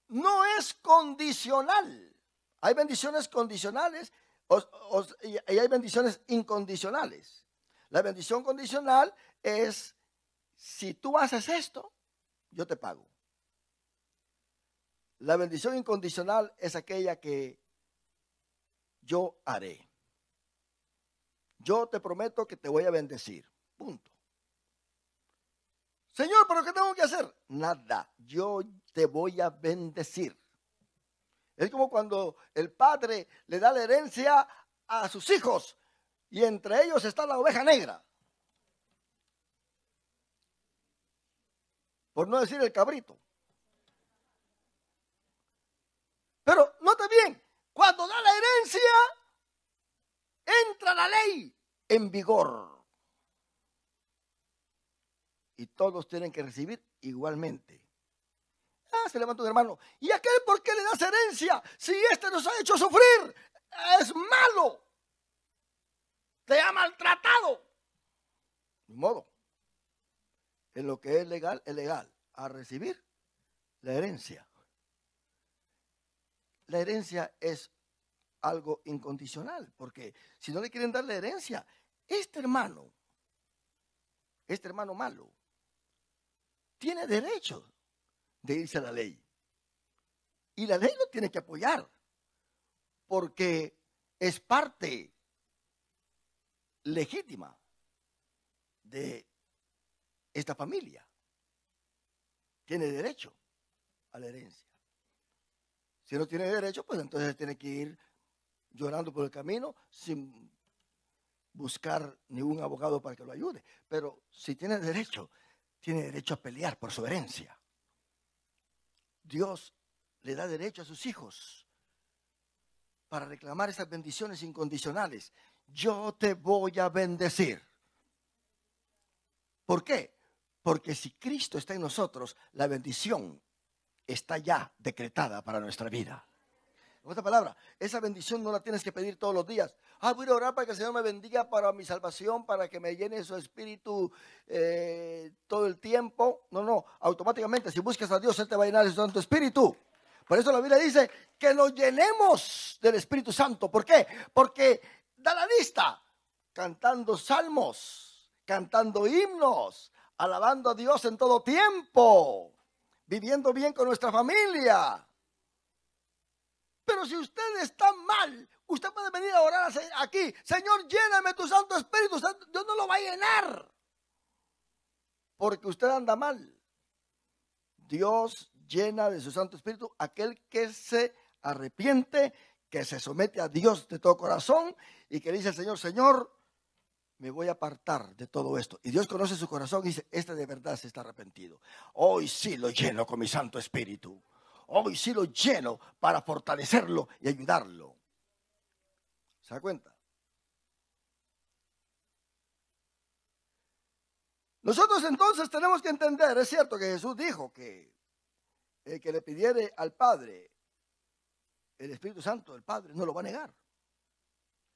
Speaker 1: no es condicional. Hay bendiciones condicionales y hay bendiciones incondicionales. La bendición condicional es, si tú haces esto, yo te pago. La bendición incondicional es aquella que yo haré. Yo te prometo que te voy a bendecir. Punto. Señor, ¿pero qué tengo que hacer? Nada. Yo te voy a bendecir. Es como cuando el padre le da la herencia a sus hijos y entre ellos está la oveja negra. Por no decir el cabrito. Pero note bien, cuando da la herencia, entra la ley en vigor. Y todos tienen que recibir igualmente. Se levanta un hermano. ¿Y aquel por qué le das herencia? Si este nos ha hecho sufrir, es malo. Te ha maltratado. De modo. En lo que es legal, a recibir la herencia. La herencia es algo incondicional, porque si no le quieren dar la herencia, este hermano malo, tiene derecho de irse a la ley. Y la ley lo tiene que apoyar, porque es parte legítima de esta familia. Tiene derecho a la herencia. Si no tiene derecho, pues entonces tiene que ir llorando por el camino sin buscar ningún abogado para que lo ayude. Pero si tiene derecho a pelear por su herencia. Dios le da derecho a sus hijos para reclamar esas bendiciones incondicionales. yo te voy a bendecir. ¿Por qué? Porque si Cristo está en nosotros, la bendición está ya decretada para nuestra vida. En otra palabra, esa bendición no la tienes que pedir todos los días. Voy a orar para que el Señor me bendiga para mi salvación, para que me llene su espíritu todo el tiempo. No, automáticamente si buscas a Dios, Él te va a llenar de su Santo Espíritu. Por eso la Biblia dice que nos llenemos del Espíritu Santo. ¿Por qué? Porque da la lista, cantando salmos, cantando himnos, alabando a Dios en todo tiempo, viviendo bien con nuestra familia. Pero si usted está mal, usted puede venir a orar aquí. Señor, lléname tu Santo Espíritu. Dios no lo va a llenar, porque usted anda mal. Dios llena de su Santo Espíritu aquel que se arrepiente, que se somete a Dios de todo corazón y que dice al Señor, Señor, me voy a apartar de todo esto. Y Dios conoce su corazón y dice, este de verdad se está arrepentido. Hoy sí lo lleno con mi Santo Espíritu. Hoy sí lo lleno para fortalecerlo y ayudarlo. ¿Se da cuenta? Nosotros entonces tenemos que entender, es cierto que Jesús dijo que el que le pidiere al Padre el Espíritu Santo, el Padre no lo va a negar.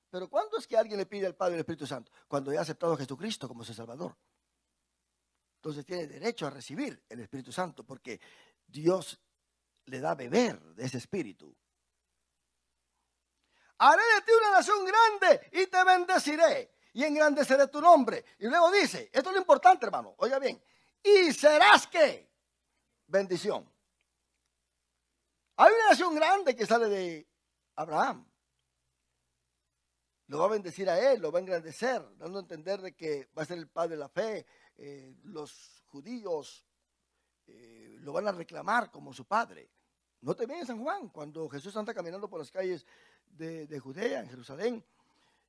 Speaker 1: Pero ¿cuándo es que alguien le pide al Padre el Espíritu Santo? Cuando ya ha aceptado a Jesucristo como su Salvador. Entonces tiene derecho a recibir el Espíritu Santo porque Dios le da a beber de ese espíritu. Haré de ti una nación grande y te bendeciré y engrandeceré tu nombre. Y luego dice, esto es lo importante, hermano, oiga bien, y serás ¿qué? Bendición. Hay una nación grande que sale de Abraham. Lo va a bendecir a él, lo va a engrandecer, dando a entender de que va a ser el padre de la fe. Los judíos lo van a reclamar como su padre. No te en San Juan, cuando Jesús anda caminando por las calles de Judea, en Jerusalén,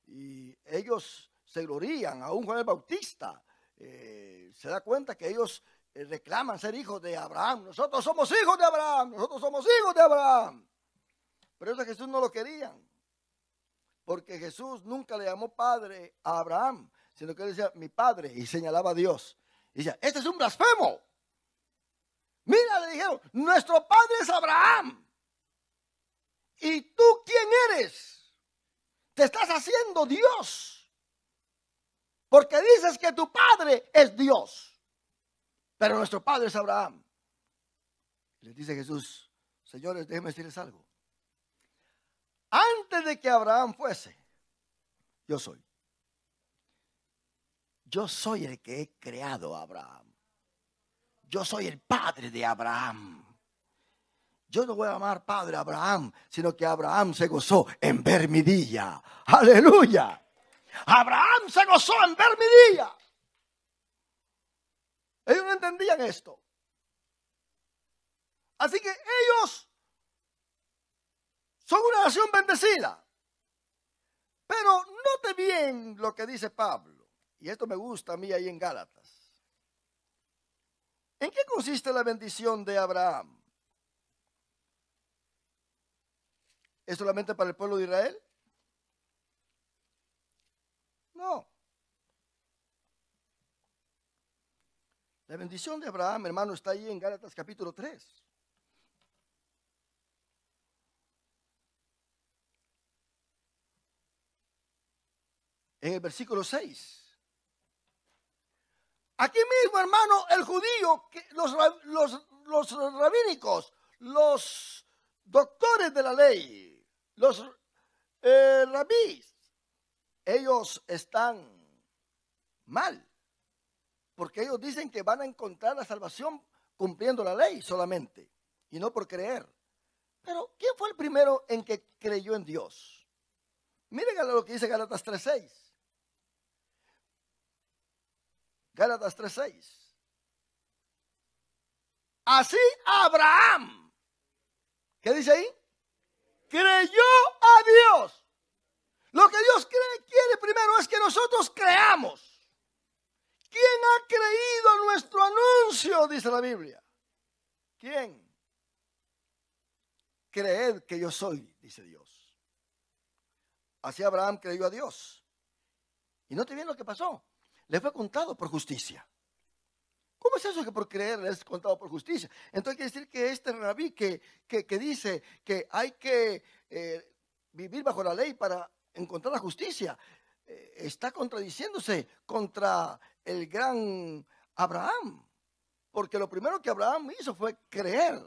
Speaker 1: y ellos se glorían, aún Juan el Bautista se da cuenta que ellos reclaman ser hijos de Abraham. Nosotros somos hijos de Abraham, nosotros somos hijos de Abraham. Pero eso a Jesús no lo querían, porque Jesús nunca le llamó padre a Abraham, sino que él decía, mi padre, y señalaba a Dios. Y decía, este es un blasfemo. Mira, le dijeron, nuestro padre es Abraham. ¿Y tú quién eres? Te estás haciendo Dios. Porque dices que tu padre es Dios. Pero nuestro padre es Abraham. Les dice Jesús, señores, déjenme decirles algo. Antes de que Abraham fuese, yo soy. Yo soy el que he creado a Abraham. Yo soy el padre de Abraham. Yo no voy a llamar padre a Abraham, sino que Abraham se gozó en ver mi día. ¡Aleluya! Abraham se gozó en ver mi día. Ellos no entendían esto. Así que ellos son una nación bendecida. Pero note bien lo que dice Pablo. Y esto me gusta a mí ahí en Gálatas. ¿En qué consiste la bendición de Abraham? ¿Es solamente para el pueblo de Israel? No. La bendición de Abraham, hermano, está ahí en Gálatas capítulo 3. En el versículo 6. Aquí mismo, hermano, el judío, los rabínicos, los doctores de la ley, los rabís, ellos están mal. Porque ellos dicen que van a encontrar la salvación cumpliendo la ley solamente y no por creer. Pero ¿quién fue el primero en que creyó en Dios? Miren lo que dice Gálatas 3:6. Gálatas 3:6. Así Abraham, ¿qué dice ahí? Creyó a Dios. Lo que Dios quiere primero es que nosotros creamos. ¿Quién ha creído a nuestro anuncio? Dice la Biblia. ¿Quién? Creed que yo soy, dice Dios. Así Abraham creyó a Dios Y note bien lo que pasó. Le fue contado por justicia. ¿Cómo es eso que por creer le es contado por justicia? Entonces quiere decir que este rabí que dice que hay que vivir bajo la ley para encontrar la justicia, está contradiciéndose contra el gran Abraham. Porque lo primero que Abraham hizo fue creer.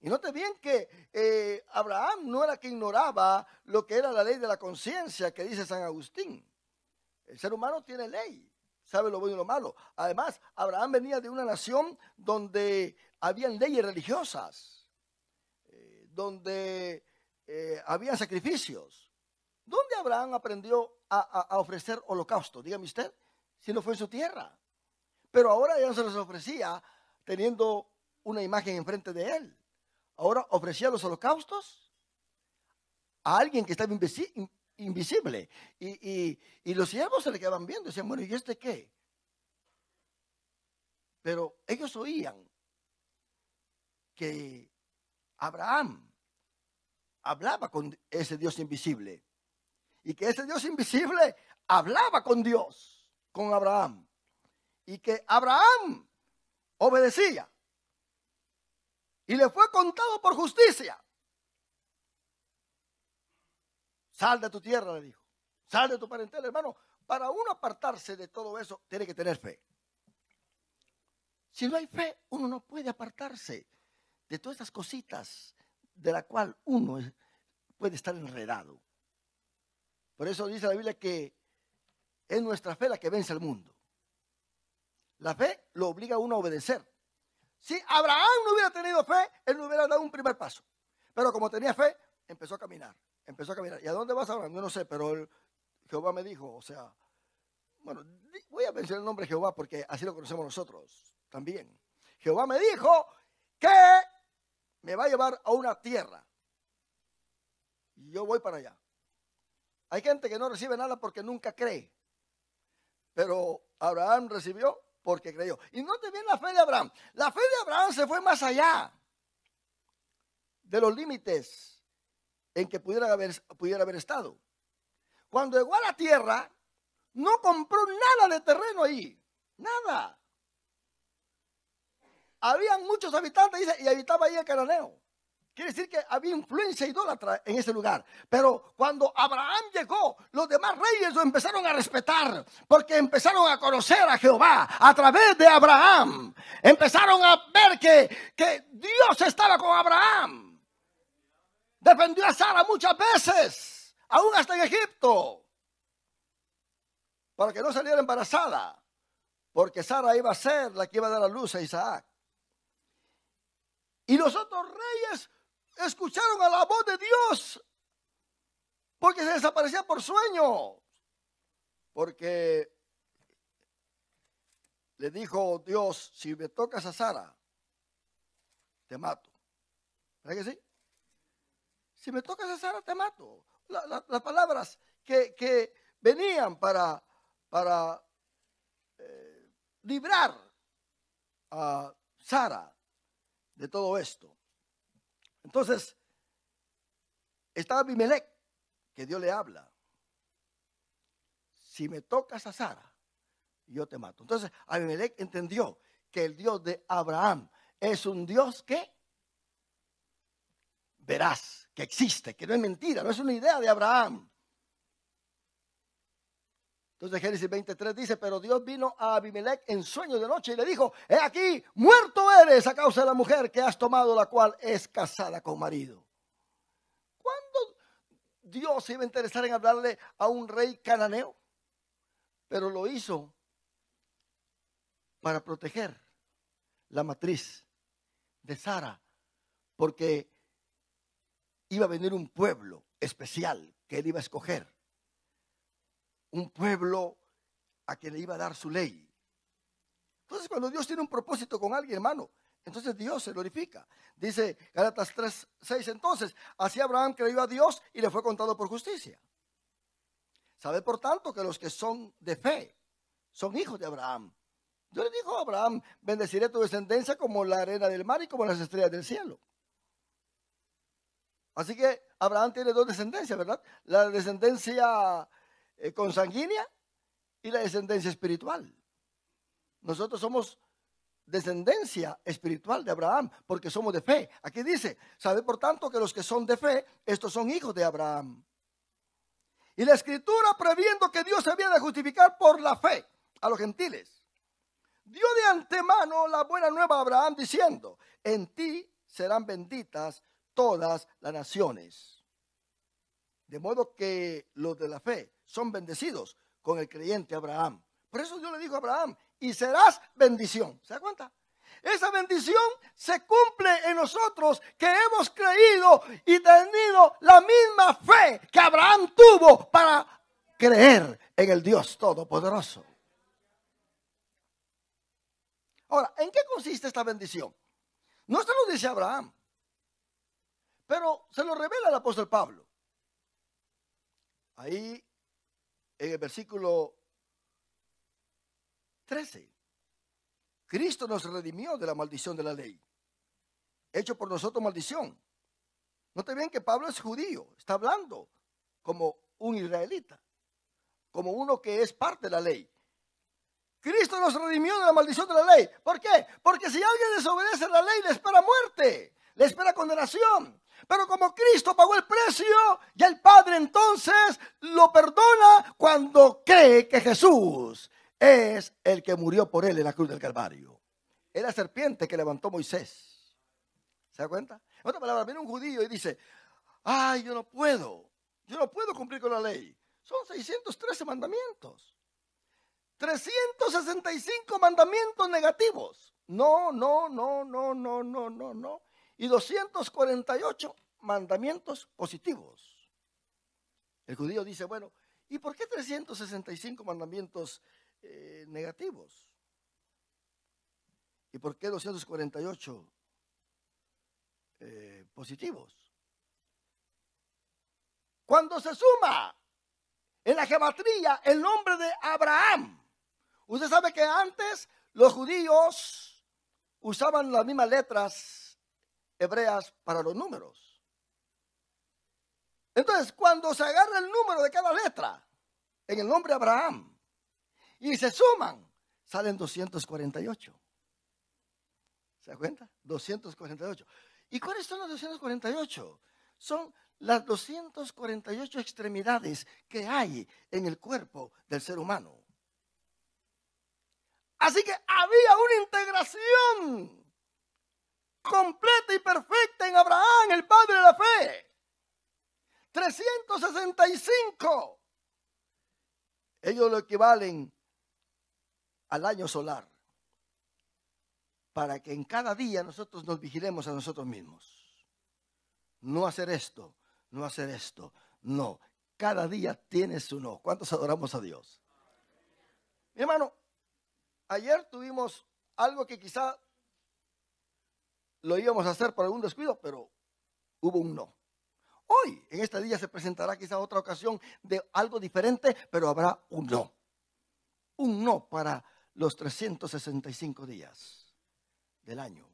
Speaker 1: Y note bien que Abraham no era que ignoraba lo que era la ley de la conciencia que dice San Agustín. El ser humano tiene ley, sabe lo bueno y lo malo. Además, Abraham venía de una nación donde habían leyes religiosas, donde habían sacrificios. ¿Dónde Abraham aprendió a ofrecer holocausto? Dígame usted, si no fue en su tierra. Pero ahora ya no se les ofrecía teniendo una imagen enfrente de él. Ahora ofrecía los holocaustos a alguien que estaba invisible. Y los siervos se le quedaban viendo. Decían, bueno, ¿y este qué? Pero ellos oían que Abraham hablaba con ese Dios invisible. Y que ese Dios invisible hablaba con Dios, con Abraham. Y que Abraham obedecía. Y le fue contado por justicia. Sal de tu tierra, le dijo. Sal de tu parentela, hermano. Para uno apartarse de todo eso, tiene que tener fe. Si no hay fe, uno no puede apartarse de todas estas cositas de la cual uno puede estar enredado. Por eso dice la Biblia que es nuestra fe la que vence al mundo. La fe lo obliga a uno a obedecer. Si Abraham no hubiera tenido fe, él no hubiera dado un primer paso. Pero como tenía fe, empezó a caminar. Empezó a caminar. ¿Y a dónde vas, Abraham? Yo no sé, pero Jehová me dijo, o sea, bueno, voy a mencionar el nombre de Jehová porque así lo conocemos nosotros también. Jehová me dijo que me va a llevar a una tierra. Y yo voy para allá. Hay gente que no recibe nada porque nunca cree. Pero Abraham recibió porque creyó. Y note bien la fe de Abraham. La fe de Abraham se fue más allá de los límites en que pudiera haber estado. Cuando llegó a la tierra, no compró nada de terreno ahí. Nada. Habían muchos habitantes, dice, y habitaba ahí el cananeo. Quiere decir que había influencia idólatra en ese lugar. Pero cuando Abraham llegó, los demás reyes lo empezaron a respetar. Porque empezaron a conocer a Jehová a través de Abraham. Empezaron a ver que Dios estaba con Abraham. Defendió a Sara muchas veces, aún hasta en Egipto. Para que no saliera embarazada. Porque Sara iba a ser la que iba a dar a luz a Isaac. Y los otros reyes escucharon a la voz de Dios porque se desaparecía por sueño. Porque le dijo Dios, si me tocas a Sara, te mato. ¿Verdad que sí? Si me tocas a Sara, te mato. Las palabras que venían para librar a Sara de todo esto. Entonces, está Abimelech, que Dios le habla. Si me tocas a Sara, yo te mato. Entonces, Abimelech entendió que el Dios de Abraham es un Dios que veraz, que existe, que no es mentira, no es una idea de Abraham. Entonces Génesis 23 dice, pero Dios vino a Abimelech en sueño de noche y le dijo, he aquí, muerto eres a causa de la mujer que has tomado, la cual es casada con marido. ¿Cuándo Dios se iba a interesar en hablarle a un rey cananeo? Pero lo hizo para proteger la matriz de Sara, porque iba a venir un pueblo especial que él iba a escoger. Un pueblo a quien le iba a dar su ley. Entonces, cuando Dios tiene un propósito con alguien, hermano, entonces Dios se glorifica. Dice Gálatas 3:6, entonces, así Abraham creyó a Dios y le fue contado por justicia. Sabe, por tanto, que los que son de fe son hijos de Abraham. Dios le dijo a Abraham, bendeciré tu descendencia como la arena del mar y como las estrellas del cielo. Así que Abraham tiene dos descendencias, ¿verdad? La descendencia consanguínea y la descendencia espiritual. Nosotros somos descendencia espiritual de Abraham, porque somos de fe. Aquí dice, sabe por tanto que los que son de fe, estos son hijos de Abraham. Y la escritura, previendo que Dios se había de justificar por la fe a los gentiles, dio de antemano la buena nueva a Abraham, diciendo, en ti serán benditas todas las naciones. De modo que los de la fe son bendecidos con el creyente Abraham. Por eso Dios le dijo a Abraham, y serás bendición. ¿Se da cuenta? Esa bendición se cumple en nosotros que hemos creído y tenido la misma fe que Abraham tuvo para creer en el Dios Todopoderoso. Ahora, ¿en qué consiste esta bendición? No se lo dice Abraham, pero se lo revela el apóstol Pablo. Ahí en el versículo 13. Cristo nos redimió de la maldición de la ley, hecho por nosotros maldición. Note bien que Pablo es judío, está hablando como un israelita, como uno que es parte de la ley. Cristo nos redimió de la maldición de la ley. ¿Por qué? Porque si alguien desobedece la ley, le espera muerte, le espera condenación. Pero como Cristo pagó el precio, ya el Padre entonces lo perdona cuando cree que Jesús es el que murió por él en la cruz del Calvario. Es la serpiente que levantó Moisés. ¿Se da cuenta? En otra palabra, viene un judío y dice, ay, yo no puedo cumplir con la ley. Son 613 mandamientos. 365 mandamientos negativos. No. Y 248 mandamientos positivos. El judío dice, bueno, ¿y por qué 365 mandamientos negativos? ¿Y por qué 248 positivos? Cuando se suma en la gematría el nombre de Abraham, usted sabe que antes los judíos usaban las mismas letras hebreas para los números. Entonces, cuando se agarra el número de cada letra en el nombre de Abraham y se suman, salen 248. ¿Se da cuenta? 248. ¿Y cuáles son los 248? Son las 248 extremidades que hay en el cuerpo del ser humano. Así que había una integración completa y perfecta en Abraham, el padre de la fe. 365. Ellos lo equivalen al año solar. Para que en cada día nosotros nos vigilemos a nosotros mismos. No hacer esto, no hacer esto. No, cada día tiene su no. ¿Cuántos adoramos a Dios? Mi hermano, ayer tuvimos algo que quizá lo íbamos a hacer por algún descuido, pero hubo un no. Hoy, en este día, se presentará quizá otra ocasión de algo diferente, pero habrá un no. Un no para los 365 días del año.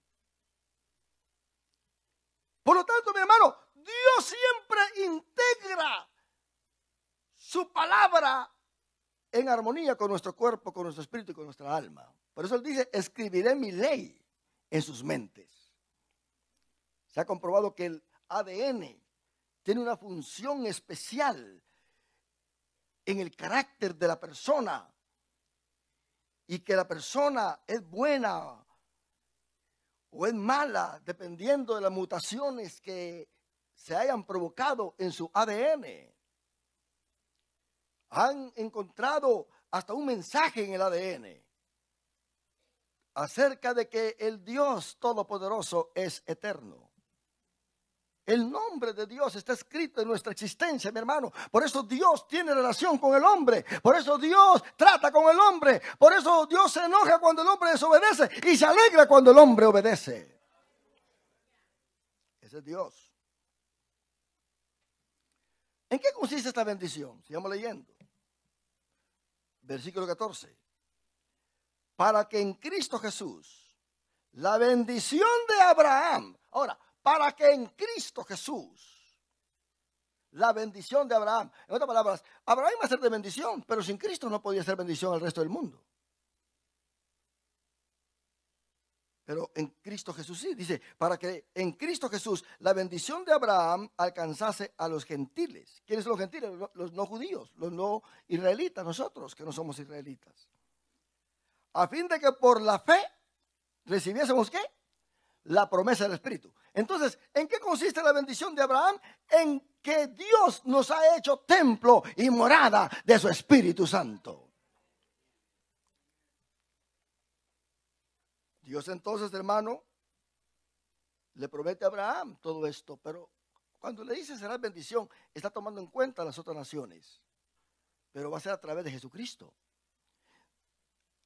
Speaker 1: Por lo tanto, mi hermano, Dios siempre integra su palabra en armonía con nuestro cuerpo, con nuestro espíritu y con nuestra alma. Por eso Él dice, escribiré mi ley en sus mentes. Se ha comprobado que el ADN tiene una función especial en el carácter de la persona y que la persona es buena o es mala dependiendo de las mutaciones que se hayan provocado en su ADN. Han encontrado hasta un mensaje en el ADN acerca de que el Dios Todopoderoso es eterno. El nombre de Dios está escrito en nuestra existencia, mi hermano. Por eso Dios tiene relación con el hombre. Por eso Dios trata con el hombre. Por eso Dios se enoja cuando el hombre desobedece y se alegra cuando el hombre obedece. Ese es Dios. ¿En qué consiste esta bendición? Sigamos leyendo. Versículo 14. Para que en Cristo Jesús la bendición de Abraham. Ahora, para que en Cristo Jesús la bendición de Abraham. En otras palabras, Abraham iba a ser de bendición, pero sin Cristo no podía ser bendición al resto del mundo. Pero en Cristo Jesús sí, dice, para que en Cristo Jesús la bendición de Abraham alcanzase a los gentiles. ¿Quiénes son los gentiles? Los no judíos, los no israelitas, nosotros que no somos israelitas. A fin de que por la fe recibiésemos ¿qué? La promesa del Espíritu. Entonces, ¿en qué consiste la bendición de Abraham? En que Dios nos ha hecho templo y morada de su Espíritu Santo. Dios entonces, hermano, le promete a Abraham todo esto, pero cuando le dice será bendición, está tomando en cuenta las otras naciones, pero va a ser a través de Jesucristo.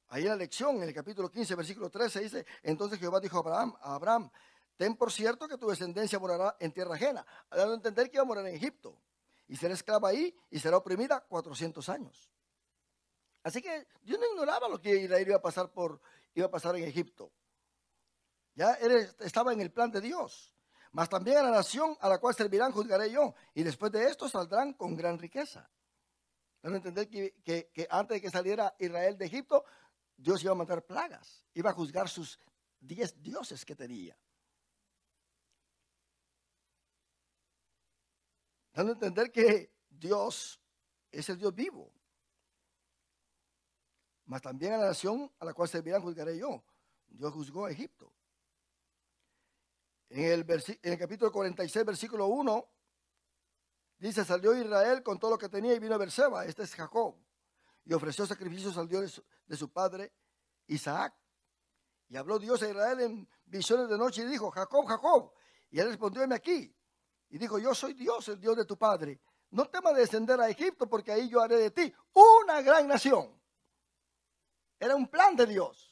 Speaker 1: Ahí en la lección, en el capítulo 15, versículo 13, dice, entonces Jehová dijo a Abraham, ten por cierto que tu descendencia morará en tierra ajena, dando a entender que iba a morar en Egipto, y será esclava ahí, y será oprimida 400 años. Así que Dios no ignoraba lo que Israel iba a pasar en Egipto. Ya estaba en el plan de Dios. Mas también a la nación a la cual servirán juzgaré yo, y después de esto saldrán con gran riqueza. Dando a entender que antes de que saliera Israel de Egipto, Dios iba a mandar plagas, iba a juzgar sus 10 dioses que tenía. Dando a entender que Dios es el Dios vivo. Mas también a la nación a la cual servirán juzgaré yo. Dios juzgó a Egipto. En el capítulo 46, versículo 1, dice, salió Israel con todo lo que tenía y vino a Beerseba, este es Jacob, y ofreció sacrificios al Dios de su padre Isaac. Y habló Dios a Israel en visiones de noche y dijo, Jacob, Jacob. Y él respondió, heme aquí. Y dijo, yo soy Dios, el Dios de tu padre. No temas de descender a Egipto, porque ahí yo haré de ti una gran nación. Era un plan de Dios.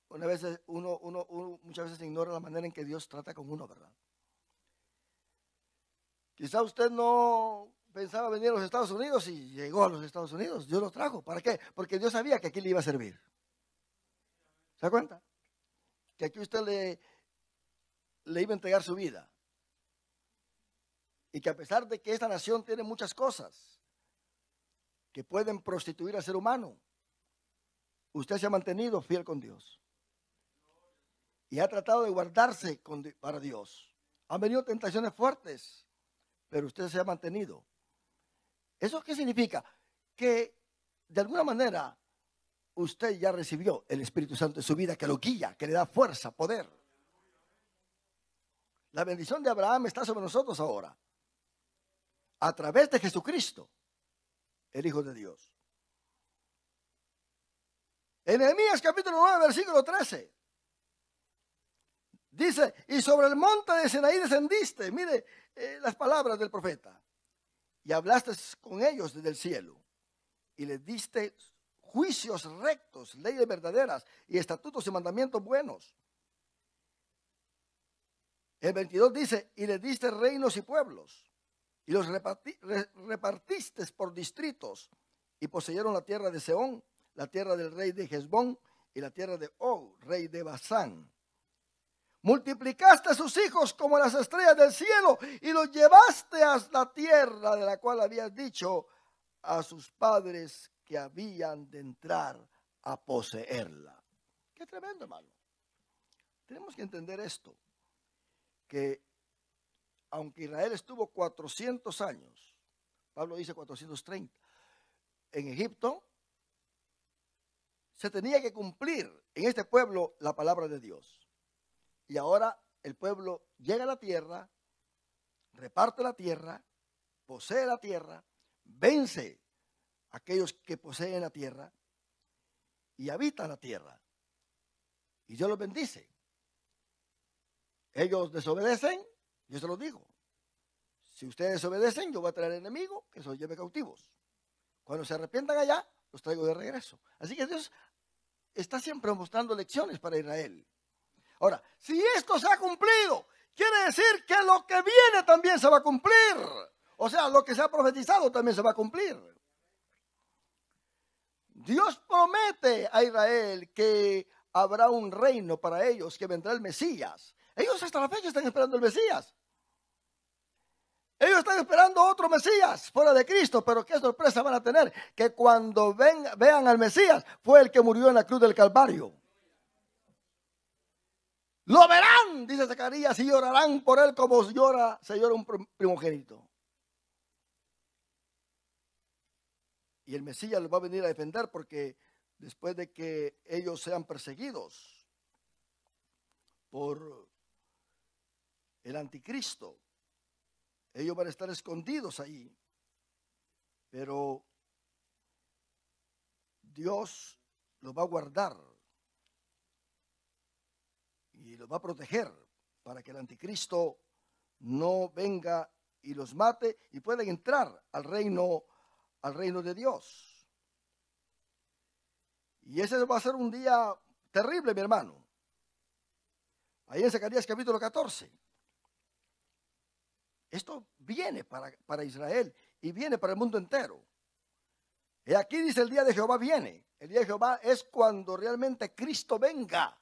Speaker 1: Muchas veces ignora la manera en que Dios trata con uno, ¿verdad? Quizá usted no pensaba venir a los Estados Unidos y llegó a los Estados Unidos. Dios lo trajo. ¿Para qué? Porque Dios sabía que aquí le iba a servir. ¿Se da cuenta? Que aquí usted le iba a entregar su vida. Y que a pesar de que esta nación tiene muchas cosas que pueden prostituir al ser humano, usted se ha mantenido fiel con Dios. Y ha tratado de guardarse para Dios. Han venido tentaciones fuertes, pero usted se ha mantenido. ¿Eso qué significa? Que de alguna manera usted ya recibió el Espíritu Santo en su vida, que lo guía, que le da fuerza, poder. La bendición de Abraham está sobre nosotros ahora, a través de Jesucristo, el Hijo de Dios. En Nehemías capítulo 9, versículo 13. Dice, y sobre el monte de Sinaí descendiste, mire las palabras del profeta, y hablaste con ellos desde el cielo, y les diste juicios rectos, leyes verdaderas, y estatutos y mandamientos buenos. El 22 dice, y les diste reinos y pueblos, y los repartiste por distritos, y poseyeron la tierra de Sehón, la tierra del rey de Hesbón, y la tierra de Og, rey de Basán. Multiplicaste a sus hijos como las estrellas del cielo y los llevaste a la tierra de la cual habías dicho a sus padres que habían de entrar a poseerla. Qué tremendo, hermano. Tenemos que entender esto, que aunque Israel estuvo 400 años, Pablo dice 430, en Egipto, se tenía que cumplir en este pueblo la palabra de Dios. Y ahora el pueblo llega a la tierra, reparte la tierra, posee la tierra, vence a aquellos que poseen la tierra y habitan la tierra. Y Dios los bendice. Ellos desobedecen, yo se los digo. Si ustedes desobedecen, yo voy a traer enemigos que se los lleve cautivos. Cuando se arrepientan allá, los traigo de regreso. Así que Dios está siempre mostrando lecciones para Israel. Ahora, si esto se ha cumplido, quiere decir que lo que viene también se va a cumplir. O sea, lo que se ha profetizado también se va a cumplir. Dios promete a Israel que habrá un reino para ellos, que vendrá el Mesías. Ellos hasta la fecha están esperando el Mesías. Ellos están esperando otro Mesías fuera de Cristo, pero qué sorpresa van a tener, que cuando vean al Mesías, fue el que murió en la cruz del Calvario. Lo verán, dice Zacarías, y llorarán por él como se llora un primogénito. Y el Mesías los va a venir a defender, porque después de que ellos sean perseguidos por el anticristo, ellos van a estar escondidos ahí. Pero Dios los va a guardar y los va a proteger para que el anticristo no venga y los mate y puedan entrar al reino de Dios. Y ese va a ser un día terrible, mi hermano. Ahí en Zacarías capítulo 14. Esto viene para Israel y viene para el mundo entero. Y aquí dice: el día de Jehová viene. El día de Jehová es cuando realmente Cristo venga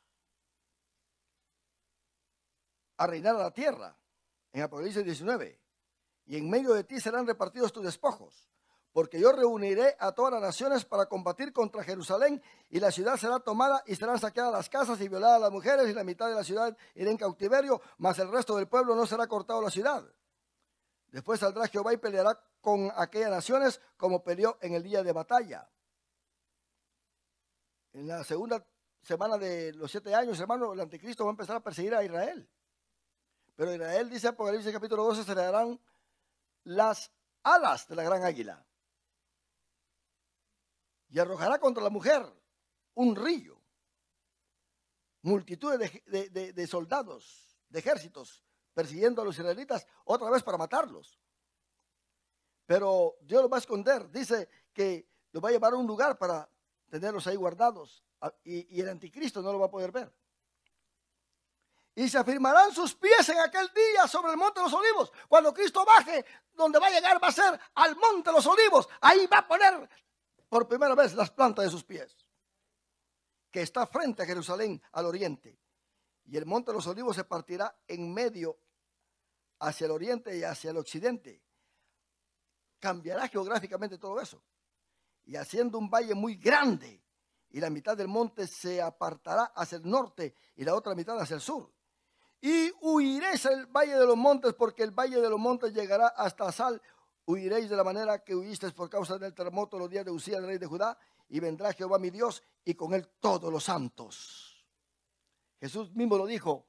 Speaker 1: a reinar a la tierra. En Apocalipsis 19. Y en medio de ti serán repartidos tus despojos, porque yo reuniré a todas las naciones para combatir contra Jerusalén, y la ciudad será tomada y serán saqueadas las casas y violadas las mujeres, y la mitad de la ciudad irá en cautiverio, mas el resto del pueblo no será cortado la ciudad. Después saldrá Jehová y peleará con aquellas naciones como peleó en el día de batalla. En la segunda semana de los 7 años, hermano, el anticristo va a empezar a perseguir a Israel. Pero Israel, dice Apocalipsis capítulo 12, se le darán las alas de la gran águila. Y arrojará contra la mujer un río. Multitudes de soldados, de ejércitos, persiguiendo a los israelitas otra vez para matarlos. Pero Dios los va a esconder. Dice que los va a llevar a un lugar para tenerlos ahí guardados. Y el anticristo no lo va a poder ver. Y se afirmarán sus pies en aquel día sobre el monte de los olivos. Cuando Cristo baje, donde va a llegar va a ser al monte de los olivos. Ahí va a poner por primera vez las plantas de sus pies, que está frente a Jerusalén, al oriente. Y el monte de los olivos se partirá en medio hacia el oriente y hacia el occidente. Cambiará geográficamente todo eso. Y haciendo un valle muy grande. Y la mitad del monte se apartará hacia el norte y la otra mitad hacia el sur. Y huiréis del valle de los montes, porque el valle de los montes llegará hasta Sal. Huiréis de la manera que huisteis por causa del terremoto los días de Usías, el rey de Judá. Y vendrá Jehová mi Dios, y con él todos los santos. Jesús mismo lo dijo,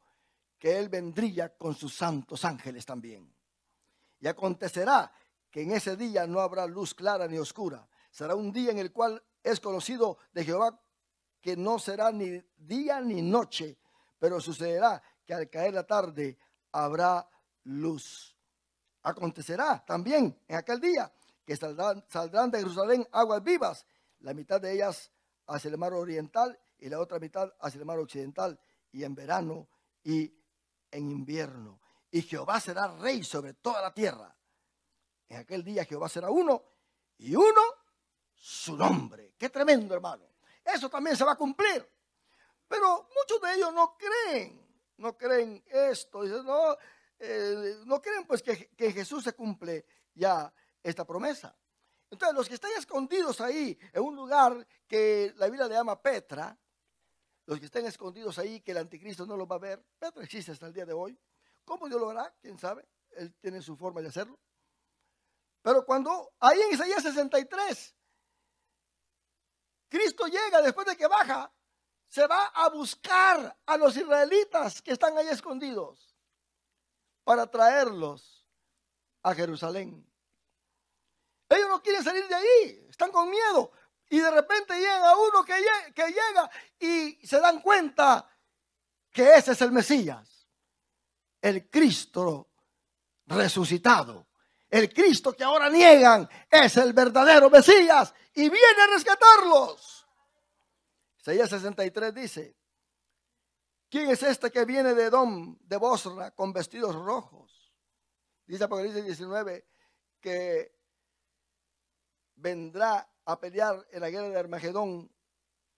Speaker 1: que él vendría con sus santos ángeles también. Y acontecerá que en ese día no habrá luz clara ni oscura. Será un día en el cual es conocido de Jehová, que no será ni día ni noche, pero sucederá que al caer la tarde habrá luz. Acontecerá también en aquel día que saldrán de Jerusalén aguas vivas, la mitad de ellas hacia el mar oriental y la otra mitad hacia el mar occidental, y en verano y en invierno. Y Jehová será rey sobre toda la tierra. En aquel día Jehová será uno, y uno su nombre. Qué tremendo, hermano. Eso también se va a cumplir. Pero muchos de ellos no creen esto. Dicen, no creen pues que en Jesús se cumple ya esta promesa. Entonces los que están escondidos ahí en un lugar que la Biblia le llama Petra, los que estén escondidos ahí que el anticristo no los va a ver. Petra existe hasta el día de hoy. ¿Cómo Dios lo hará? ¿Quién sabe? Él tiene su forma de hacerlo. Pero cuando ahí en Isaías 63 Cristo llega, después de que baja, se va a buscar a los israelitas que están ahí escondidos para traerlos a Jerusalén. Ellos no quieren salir de ahí, están con miedo. Y de repente llega uno que llega y se dan cuenta que ese es el Mesías, el Cristo resucitado. El Cristo que ahora niegan es el verdadero Mesías y viene a rescatarlos. Isaías 63 dice: ¿quién es este que viene de Edom, de Bosra, con vestidos rojos? Dice Apocalipsis 19 que vendrá a pelear en la guerra de Armagedón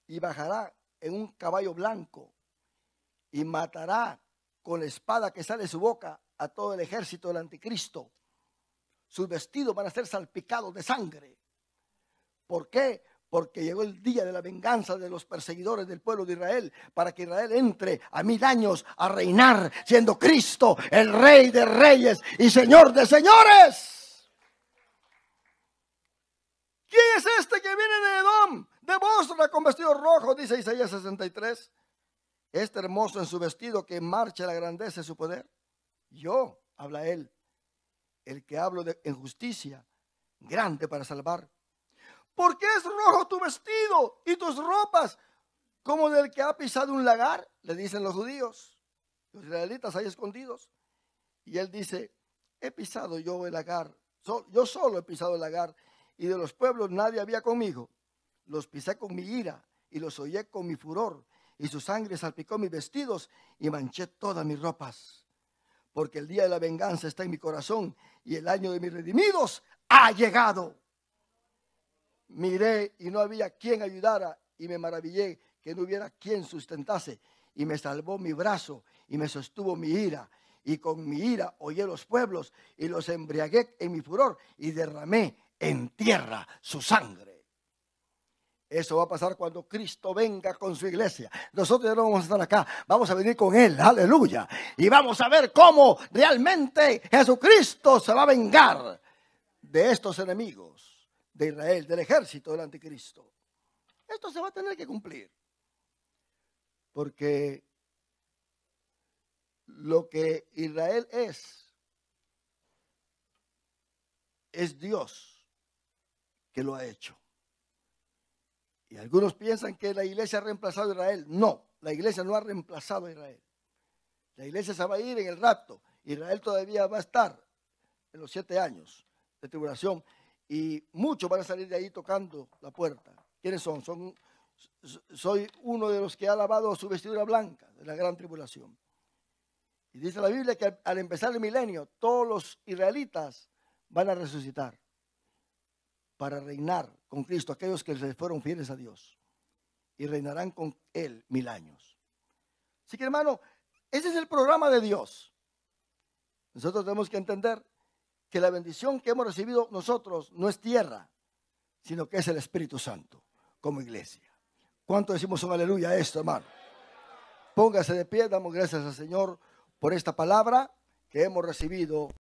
Speaker 1: y bajará en un caballo blanco y matará con la espada que sale de su boca a todo el ejército del anticristo. sus vestidos van a ser salpicados de sangre. ¿Por qué? Porque llegó el día de la venganza de los perseguidores del pueblo de Israel, para que Israel entre a 1000 años a reinar, siendo Cristo el Rey de reyes y Señor de señores. ¿Quién es este que viene de Edom, de Bosra, con vestido rojo? Dice Isaías 63. Este hermoso en su vestido, que marcha la grandeza de su poder. Yo, habla él, el que hablo en justicia, grande para salvar. ¿Por qué es rojo tu vestido y tus ropas como del que ha pisado un lagar? Le dicen los judíos, los israelitas ahí escondidos. Y él dice, he pisado yo el lagar, yo solo he pisado el lagar, y de los pueblos nadie había conmigo. Los pisé con mi ira y los hollé con mi furor, y su sangre salpicó mis vestidos y manché todas mis ropas. Porque el día de la venganza está en mi corazón, y el año de mis redimidos ha llegado. Miré y no había quien ayudara, y me maravillé que no hubiera quien sustentase, y me salvó mi brazo y me sostuvo mi ira, y con mi ira hollé los pueblos y los embriagué en mi furor y derramé en tierra su sangre. Eso va a pasar cuando Cristo venga con su iglesia. Nosotros ya no vamos a estar acá, vamos a venir con Él, aleluya, y vamos a ver cómo realmente Jesucristo se va a vengar de estos enemigos de Israel, del ejército del anticristo. Esto se va a tener que cumplir, porque lo que Israel es Dios que lo ha hecho. Y algunos piensan que la iglesia ha reemplazado a Israel. No, la iglesia no ha reemplazado a Israel. La iglesia se va a ir en el rapto. Israel todavía va a estar en los 7 años de tribulación. Y muchos van a salir de ahí tocando la puerta. ¿Quiénes son? Soy uno de los que ha lavado su vestidura blanca de la gran tribulación. Y dice la Biblia que al empezar el milenio, todos los israelitas van a resucitar para reinar con Cristo, aquellos que se fueron fieles a Dios, y reinarán con Él 1000 años. Así que, hermano, ese es el programa de Dios. Nosotros tenemos que entender que la bendición que hemos recibido nosotros no es tierra, sino que es el Espíritu Santo como iglesia. ¿Cuánto decimos un aleluya a esto, hermano? Póngase de pie, damos gracias al Señor por esta palabra que hemos recibido